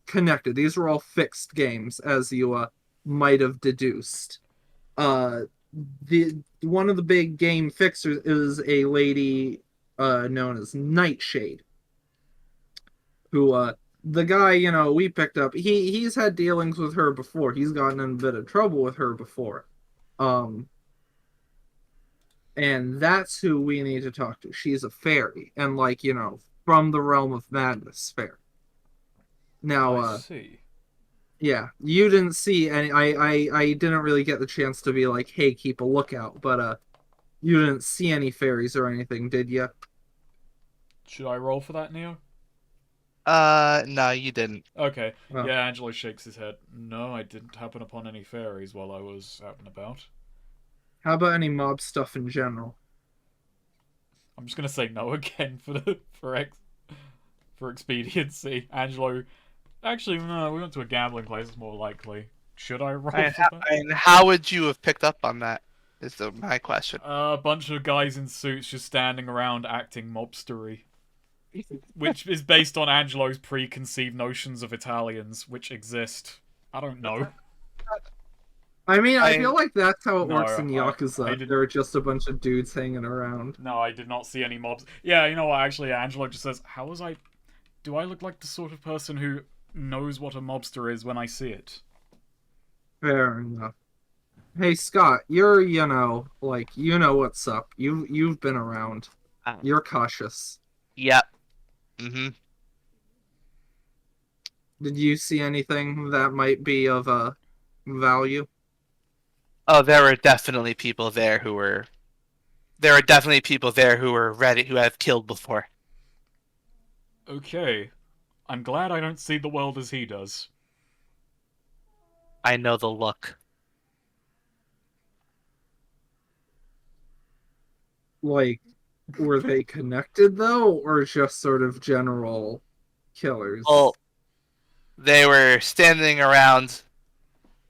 connected. These were all fixed games, as you might have deduced. The one of the big game fixers is a lady known as Nightshade, who the guy, we picked up, he's had dealings with her before. He's gotten in a bit of trouble with her before. And that's who we need to talk to. She's a fairy, and from the realm of madness fairy. Now, I see. yeah, you didn't see any. I didn't really get the chance to be like, hey, keep a lookout. But you didn't see any fairies or anything, did you? Should I roll for that, Neo? No, you didn't. Okay. Oh. Yeah, Angelo shakes his head. No, I didn't happen upon any fairies while I was out and about. How about any mob stuff in general? I'm just gonna say no again for expediency. Angelo, actually, no, we went to a gambling place. It's more likely. Should I roll for that? And how would you have picked up on that? Is my question. A bunch of guys in suits just standing around acting mobstery, which is based on Angelo's preconceived notions of Italians, which exist. I don't know. I mean, I feel like that's how it No, works in I Yakuza. didn't- There are just a bunch of dudes hanging around. No, I did not see any mobs. Yeah, you know what? Actually, Angelo just says, "How was I? Do I look like the sort of person who knows what a mobster is when I see it?" Fair enough. Hey Scott, you're what's up. You've been around. Ah. You're cautious. Yep. Mm-hmm. Did you see anything that might be of value? Oh, there were definitely people there who were. There are definitely people there who were ready, who have killed before. Okay, I'm glad I don't see the world as he does. I know the look. Like, were they connected though, or just sort of general killers? Well, they were standing around,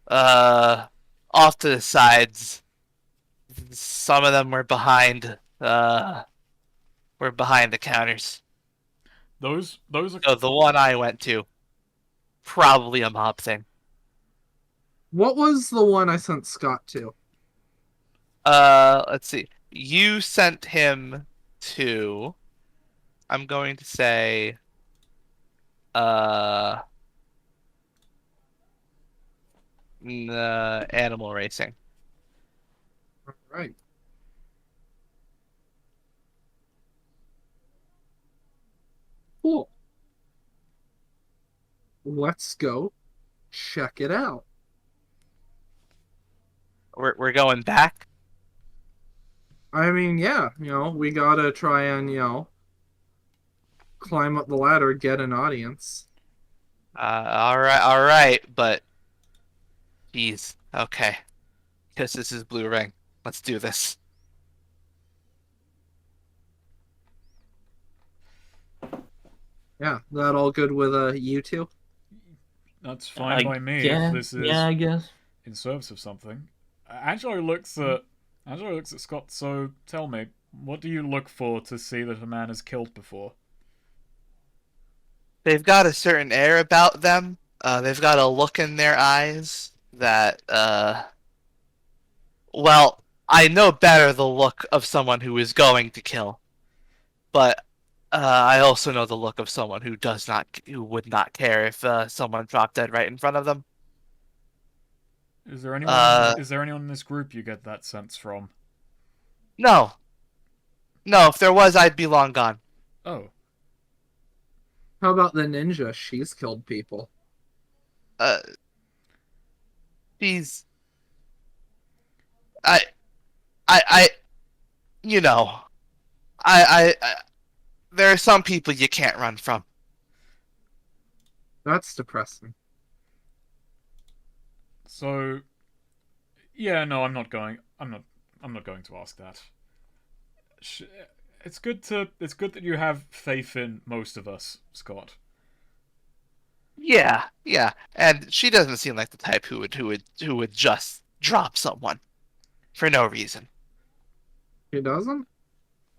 off to the sides. Some of them were behind the counters. Those are So the one I went to, probably a mob thing. What was the one I sent Scott to? Let's see. You sent him to, I'm going to say, Animal racing. All right. Cool. Let's go check it out. We're going back. I mean, yeah, we gotta try and, climb up the ladder, get an audience. All right, but geez, okay. Guess this is Blue Ring. Let's do this. Yeah, that all good with you two? That's fine by me Yeah, if this is yeah, I guess. in service of something. Angelo looks at Scott. So tell me, what do you look for to see that a man is killed before? They've got a certain air about them. They've got a look in their eyes that, well, I know better the look of someone who is going to kill, but I also know the look of someone who would not care if someone dropped dead right in front of them. Is there anyone in this group you get that sense from? No, if there was, I'd be long gone. Oh, How about the ninja? She's killed people. She's, I, you know, I there are some people you can't run from. That's depressing. so yeah, no, I'm not going to ask that. It's good that you have faith in most of us, Scott. Yeah, and she doesn't seem like the type who would just drop someone for no reason. She doesn't?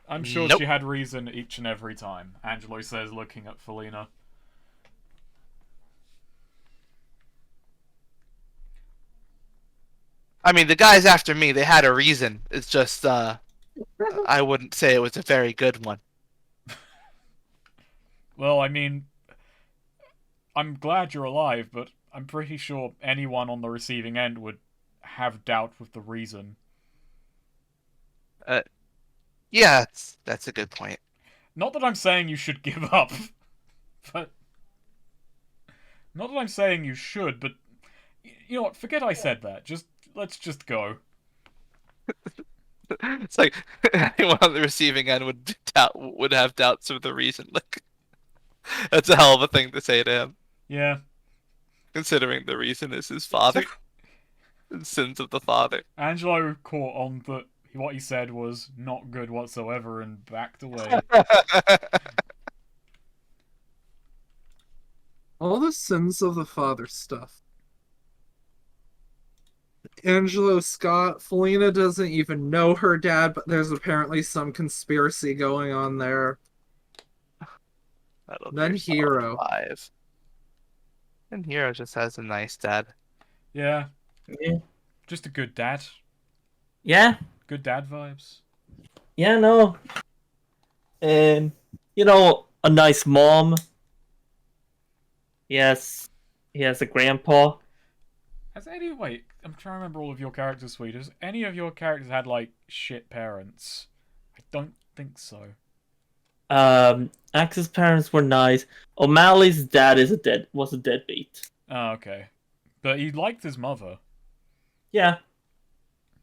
I'm sure Nope. she had reason each and every time, Angelo says, looking at Felina. I mean, the guys after me, they had a reason. It's just, I wouldn't say it was a very good one. Well, I mean, I'm glad you're alive, but I'm pretty sure anyone on the receiving end would have doubt with the reason. Yeah, that's a good point. Not that I'm saying you should give up, but... Not that I'm saying you should, but... You know what, forget I said that. Let's just go. It's like anyone on the receiving end would have doubts of the reason. Like, that's a hell of a thing to say to him, Yeah. considering the reason is his father. The sins of the father. Angelo caught on that what he said was not good whatsoever and backed away. All the sins of the father stuff. Angelo Scott, Felina doesn't even know her dad, but there's apparently some conspiracy going on there. Then Hero. 5. And Hero just has a nice dad. Yeah. Yeah. Just a good dad. Yeah. Good dad vibes. Yeah, no. And a nice mom. Yes. He has a grandpa. Wait, I'm trying to remember all of your characters, Sweet. Has any of your characters had, like, shit parents? I don't think so. Axe's parents were nice. O'Malley's dad was a deadbeat. Oh, okay. But he liked his mother. Yeah.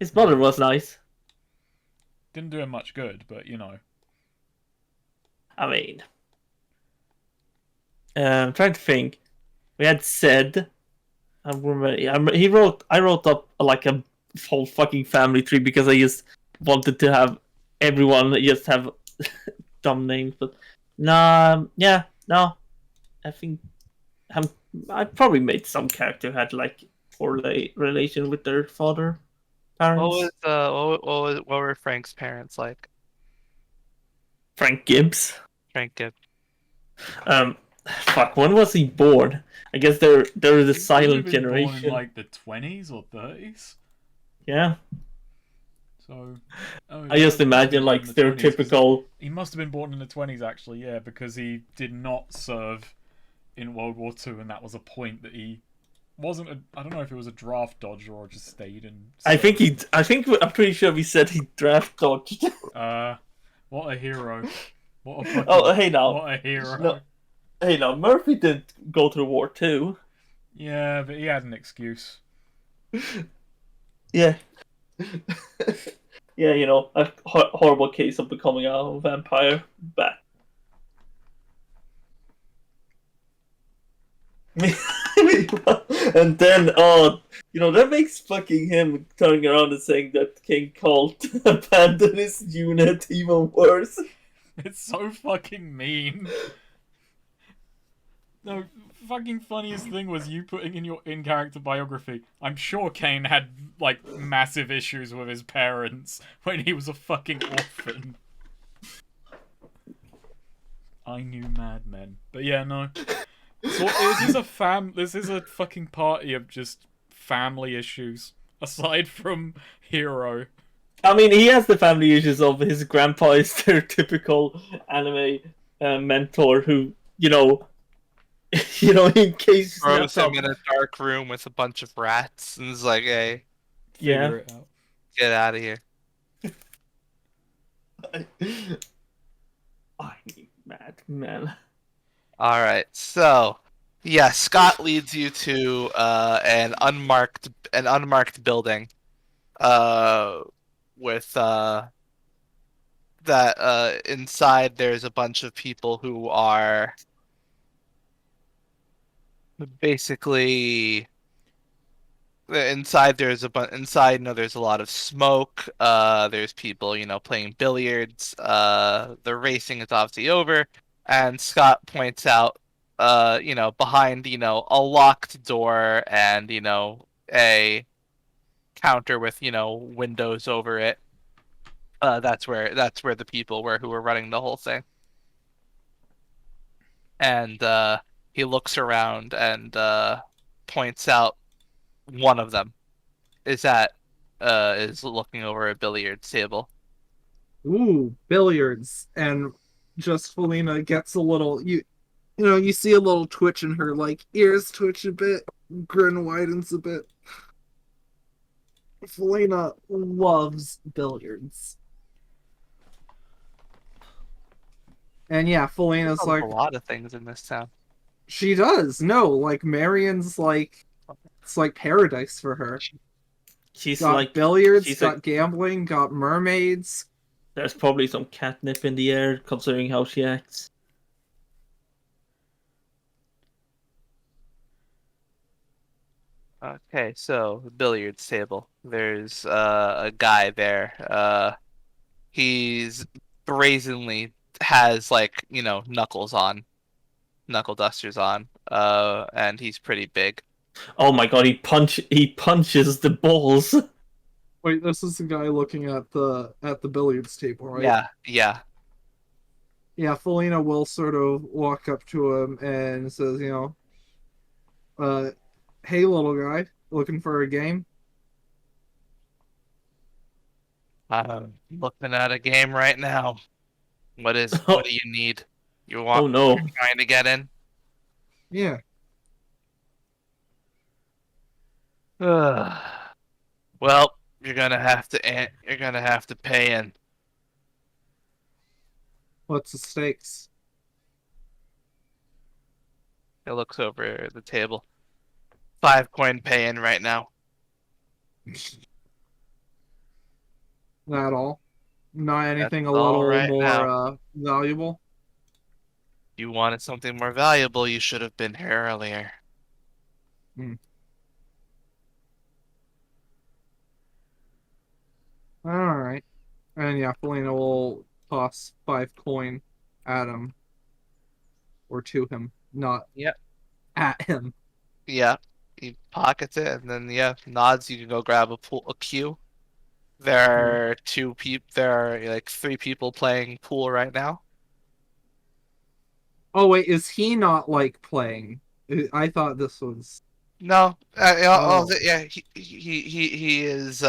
His mother was nice. Didn't do him much good, but, I mean, I'm trying to think. We had Sid. I wrote up like a whole fucking family tree because I just wanted to have everyone just have dumb names. But no. I think I probably made some character who had like poor relation with their father parents. What were Frank's parents like? Frank Gibbs. Frank Gibb. Fuck, when was he born? I guess they're the silent Born in, generation. like, the 20s or 30s? Yeah. So... I just imagine, like, stereotypical... He must have been born in the 20s, actually, yeah, because he did not serve in World War II, and that was a point that he wasn't a. I don't know if it was a draft dodger or just stayed in. I'm pretty sure we said he draft dodged. What a hero! What a fucking. Oh, hey now. What a hero! No. Hey now, Murphy did go to the war too. Yeah, but he had an excuse. Yeah. Yeah, you know, a horrible case of becoming a vampire. But and then, you know, that makes fucking him turning around and saying that King Colt abandoned his unit even worse. It's so fucking mean. No, fucking funniest thing was you putting in your in-character biography. I'm sure Kane had, like, massive issues with his parents when he was a fucking orphan. I knew Mad Men. But yeah, no. So this is a fucking party of just family issues. Aside from Hero. I mean, he has the family issues of his grandpa is stereotypical anime mentor who, you know, in case Throws him in a dark room with a bunch of rats and is like, "Hey, Figure it out. get out of here." I need Mad Men. All right, so yeah, Scott leads you to an unmarked building, with that inside there's a bunch of people who are basically inside. Inside, you know, there's a lot of smoke. There's people, you know, playing billiards. The racing is obviously over, and Scott points out, you know, behind, you know, a locked door and, you know, a counter with, you know, windows over it. That's where the people were who were running the whole thing. And he looks around and points out one of them is looking over a billiards table. Ooh, billiards. And just Felina gets a little you know, you see a little twitch in her, like ears twitch a bit, grin widens a bit. Felina loves billiards. And yeah, Felina's There's like, a lot of things in this town. she does. No, like Marion's like, it's like paradise for her. She's Got like billiards, she's got like, gambling, got mermaids. there's probably some catnip in the air considering how she acts. Okay, so the billiards table. There's a guy there. He's brazenly has, like, you know, knuckle dusters on. And he's pretty big. Oh my god, he punches the balls. Wait, this is the guy looking at the billiards table, right? Yeah, yeah. Yeah, Felina will sort of walk up to him and says, you know, hey little guy, looking for a game? I'm looking at a game right now. What do you need? Oh no. You're trying to get in? Yeah. Well, you're gonna have to pay in. What's the stakes? He looks over the table. 5 coin pay in right now. That all? Not anything That's a all little right more now. valuable? You wanted something more valuable, you should have been here earlier. Alright. And yeah, Felina will toss 5 coin at him. Or to him, not Yep. at him. Yeah. He pockets it and then nods. You can go grab a cue. There are like 3 people playing pool right now. Oh wait, is he not like playing? I thought this was. No, Oh. yeah, he is.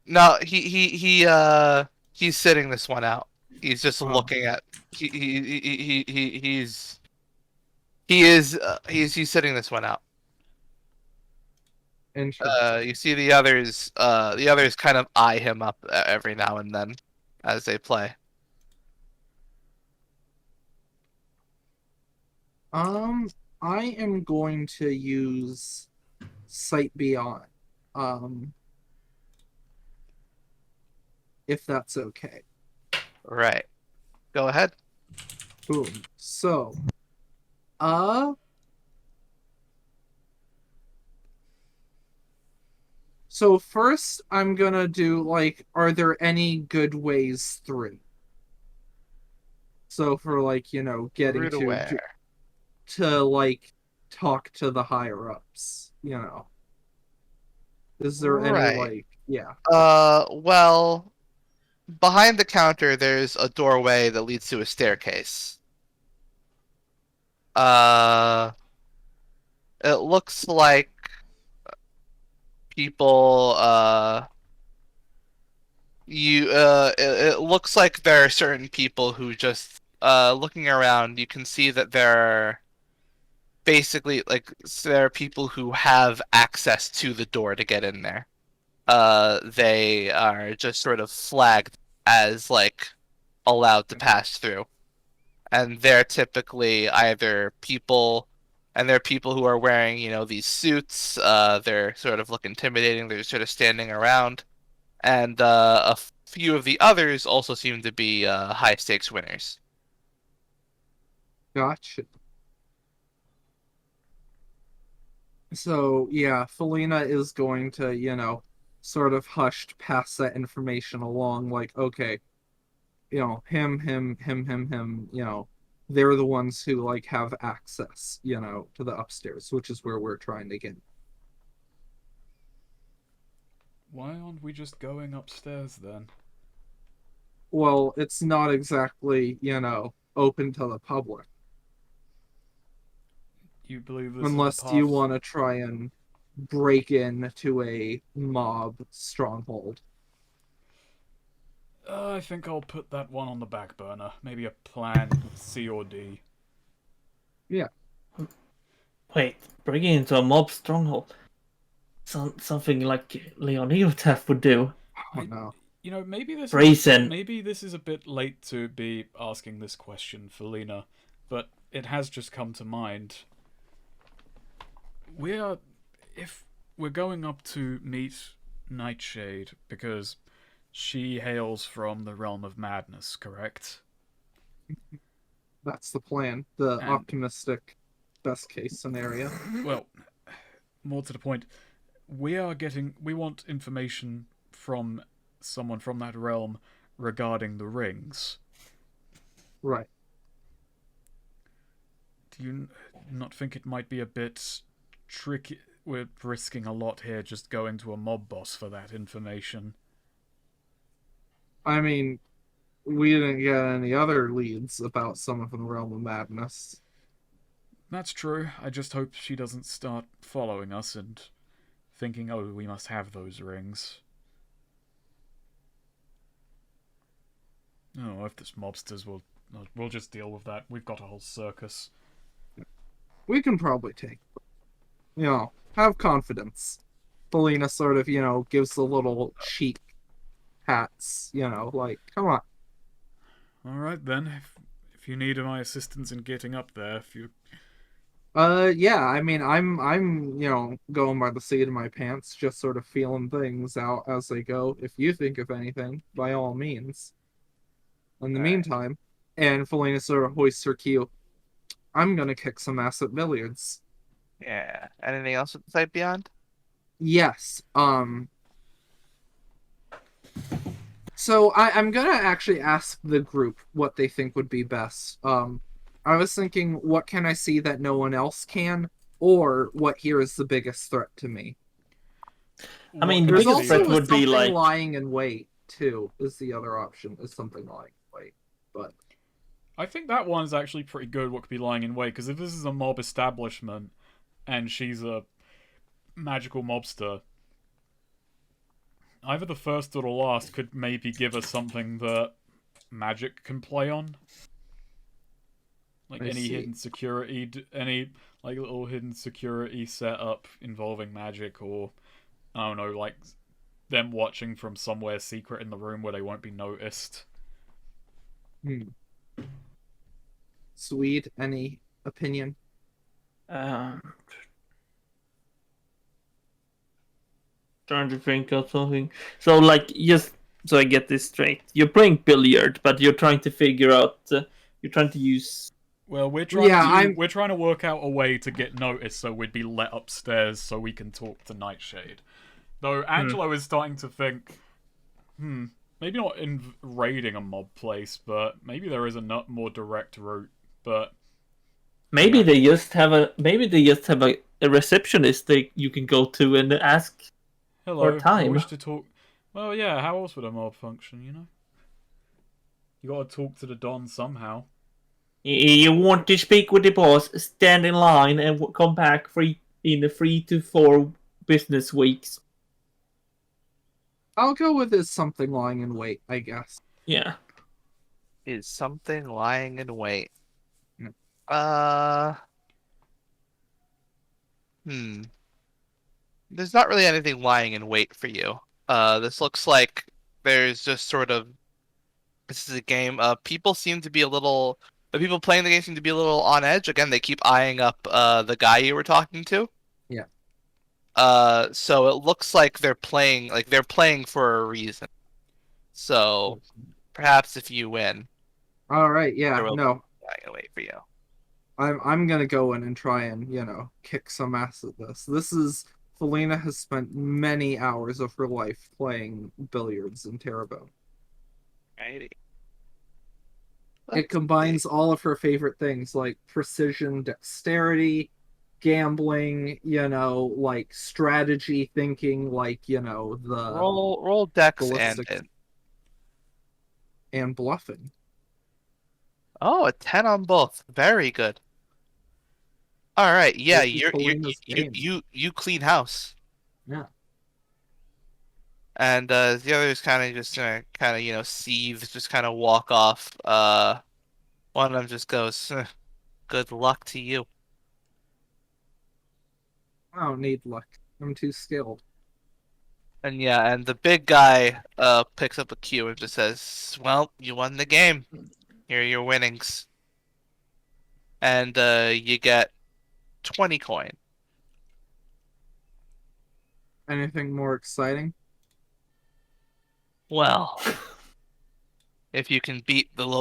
No, he's sitting this one out. He's just Oh. looking at. He's sitting this one out. Interesting. You see the others kind of eye him up every now and then as they play. I am going to use Sight Beyond. If that's okay. Right. Go ahead. Boom. So, uh, so first I'm gonna do like, are there any good ways through? So for like, getting Through to where? to like talk to the higher ups, Is there any Right. like, yeah. Well, behind the counter there's a doorway that leads to a staircase. Uh, it looks like people it looks like there are certain people who just looking around, you can see that there are basically there are people who have access to the door to get in there. They are just sort of flagged as like allowed to pass through. And they're typically either people and they're people who are wearing, these suits. They're sort of look intimidating. They're sort of standing around. And a few of the others also seem to be high stakes winners. Gotcha. So yeah, Felina is going to, sort of hushed pass that information along, like, okay, him, they're the ones who like have access, to the upstairs, which is where we're trying to get. Why aren't we just going upstairs then? Well, it's not exactly, open to the public. You believe this Unless is a you path? want to try and break into a mob stronghold. I think I'll put that one on the back burner. Maybe a plan C or D. Yeah. Wait, breaking into a mob stronghold. Something like Leonidov would do. Oh no. Maybe this Brazen. maybe this is a bit late to be asking this question for Lena, but it has just come to mind. If we're going up to meet Nightshade because she hails from the realm of madness, correct? That's the plan. The And- optimistic best case scenario. Well, more to the point, we want information from someone from that realm regarding the rings. Right. Do you not think it might be a bit tricky? We're risking a lot here just going to a mob boss for that information. I mean, we didn't get any other leads about someone from the realm of madness. That's true. I just hope she doesn't start following us and thinking, oh, we must have those rings. Oh, if this mobsters we'll just deal with that. We've got a whole circus. We can probably take, have confidence. Belina sort of, gives the little cheek pats, like, come on. All right then. If you need my assistance in getting up there, if you Yeah, I mean, I'm, going by the seat of my pants, just sort of feeling things out as they go. If you think of anything, by all means. In the meantime, and Felina sort of hoists her cue, I'm gonna kick some ass at billiards. Yeah. Anything else with the Sight Beyond? Yes. So I'm gonna actually ask the group what they think would be best. I was thinking, what can I see that no one else can, or what here is the biggest threat to me? I mean, the There's biggest also threat would be something like lying in wait too. Is the other option? Is something lying in wait, but I think that one's actually pretty good. What could be lying in wait? Because if this is a mob establishment and she's a magical mobster, either the first or the last could maybe give us something that magic can play on. Like I any see. hidden security, any like little hidden security setup involving magic, or I don't know, like them watching from somewhere secret in the room where they won't be noticed. Hmm. Swede, any opinion? Um, trying to think of something. So, like, just so I get this straight, you're playing billiard, but you're trying to figure out. You're trying to use. Well, we're trying Yeah, we're trying to work out a way to get noticed so we'd be let upstairs so we can talk to Nightshade. Though Angelo is starting to think, maybe not in raiding a mob place, but maybe there is a more direct route. But Maybe yeah. they just have a receptionist that you can go to and ask Hello, for time. I wish to talk. Well, yeah, how else would a mob function, you know? You gotta talk to the Don somehow. You want to speak with the boss, stand in line and come back in 3 to 4 business weeks. I'll go with is something lying in wait, I guess. Yeah. Is something lying in wait? Hmm. There's not really anything lying in wait for you. This looks like there's just sort of. This is a game. People seem to be a little. The people playing the game seem to be a little on edge. Again, they keep eyeing up the guy you were talking to. Yeah. So it looks like they're playing for a reason. So perhaps if you win, All right, yeah, there will no, be lying in wait for you. I'm gonna go in and try and kick some ass at this. Felina has spent many hours of her life playing billiards in Terrebonne. Righty. It combines all of her favorite things like precision, dexterity, gambling, like strategy thinking, like the Roll dex and ballistics and bluffing. Oh, a 10 on both. Very good. All right, yeah, This is Felina's game. you clean house, Yeah. and the others kind of just seethe, just kind of walk off. One of them just goes, "Good luck to you." I don't need luck. I'm too skilled. And yeah, and the big guy picks up a cue and just says, "Well, you won the game. Here are your winnings." And you get 20 coin. Anything more exciting? Well, if you can beat this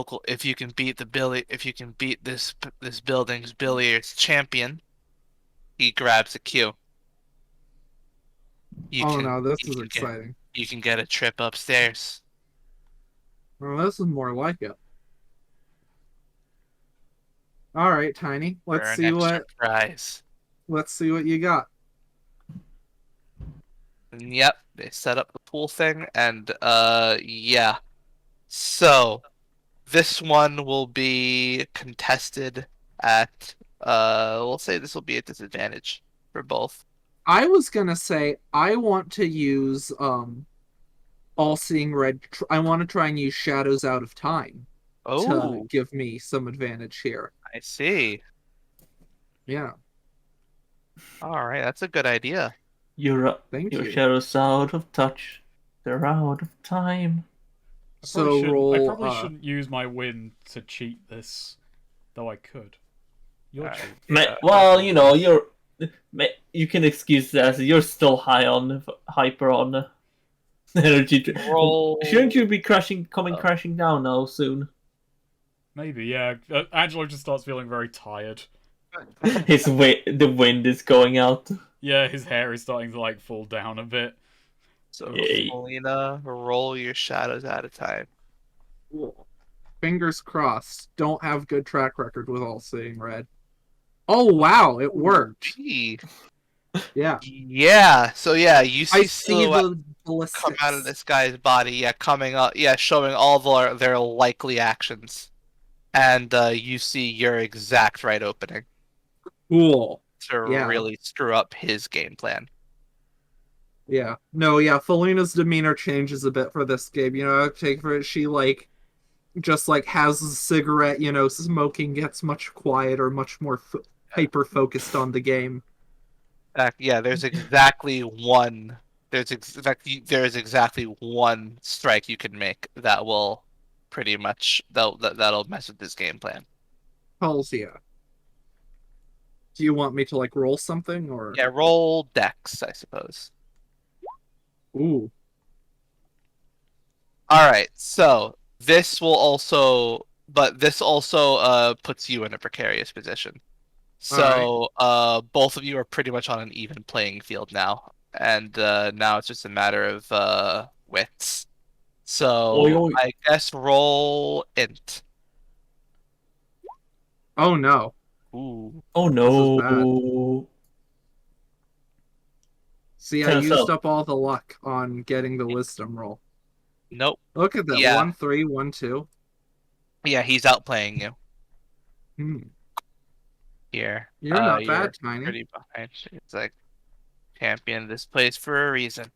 building's billiards champion, he grabs a cue. No, this you is can exciting. You can get a trip upstairs. Well, this is more like it. All right, Tiny. For an extra prize. Let's see what you got. And yep, they set up the pool thing, and yeah. So this one will be contested at we'll say this will be a disadvantage for both. I was gonna say I want to use all-seeing red. I want to try and use shadows out of time to Oh, give me some advantage here. I see. Yeah, All right, that's a good idea. Your thank you. shadows out of touch. They're out of time. So I roll. probably shouldn't use my win to cheat this, though I could. You're Alright. cheating. Yeah. Well, you can excuse that. You're still hyper on energy. Roll. Shouldn't you be crashing down now soon? Maybe, yeah. Angelo just starts feeling very tired. The wind is going out. Yeah, his hair is starting to like fall down a bit. So, Yay. Melina, roll your shadows at a time. Fingers crossed. Don't have good track record with all-seeing red. Oh wow, it worked. Gee. Yeah. Yeah. So yeah, you see I see the ballistics. come out of this guy's body. Yeah, coming up. Yeah, showing all their likely actions, and you see your exact right opening Cool. to Yeah. really screw up his game plan. Yeah. No, yeah, Felina's demeanor changes a bit for this game. I take for it she just has a cigarette, smoking gets much quieter, much more hyper focused on the game. In fact, yeah, there's exactly one in fact, there is exactly one strike you can make that will pretty much that'll mess with this game plan. Halsia. Do you want me to like roll something or? Yeah, roll dex, I suppose. Ooh. All right, so this also puts you in a precarious position. So both of you are pretty much on an even playing field now, and now it's just a matter of wits. So Oi, oi. I guess roll int. Oh no. Ooh. Oh This is bad. no. See, I Ten used cell. up all the luck on getting the wisdom roll. Nope. Look at that. Yeah. 1, 3, 1, 2. Yeah, he's outplaying you Hmm. here. You're not You're bad, Tiny. pretty behind. It's like champion this place for a reason.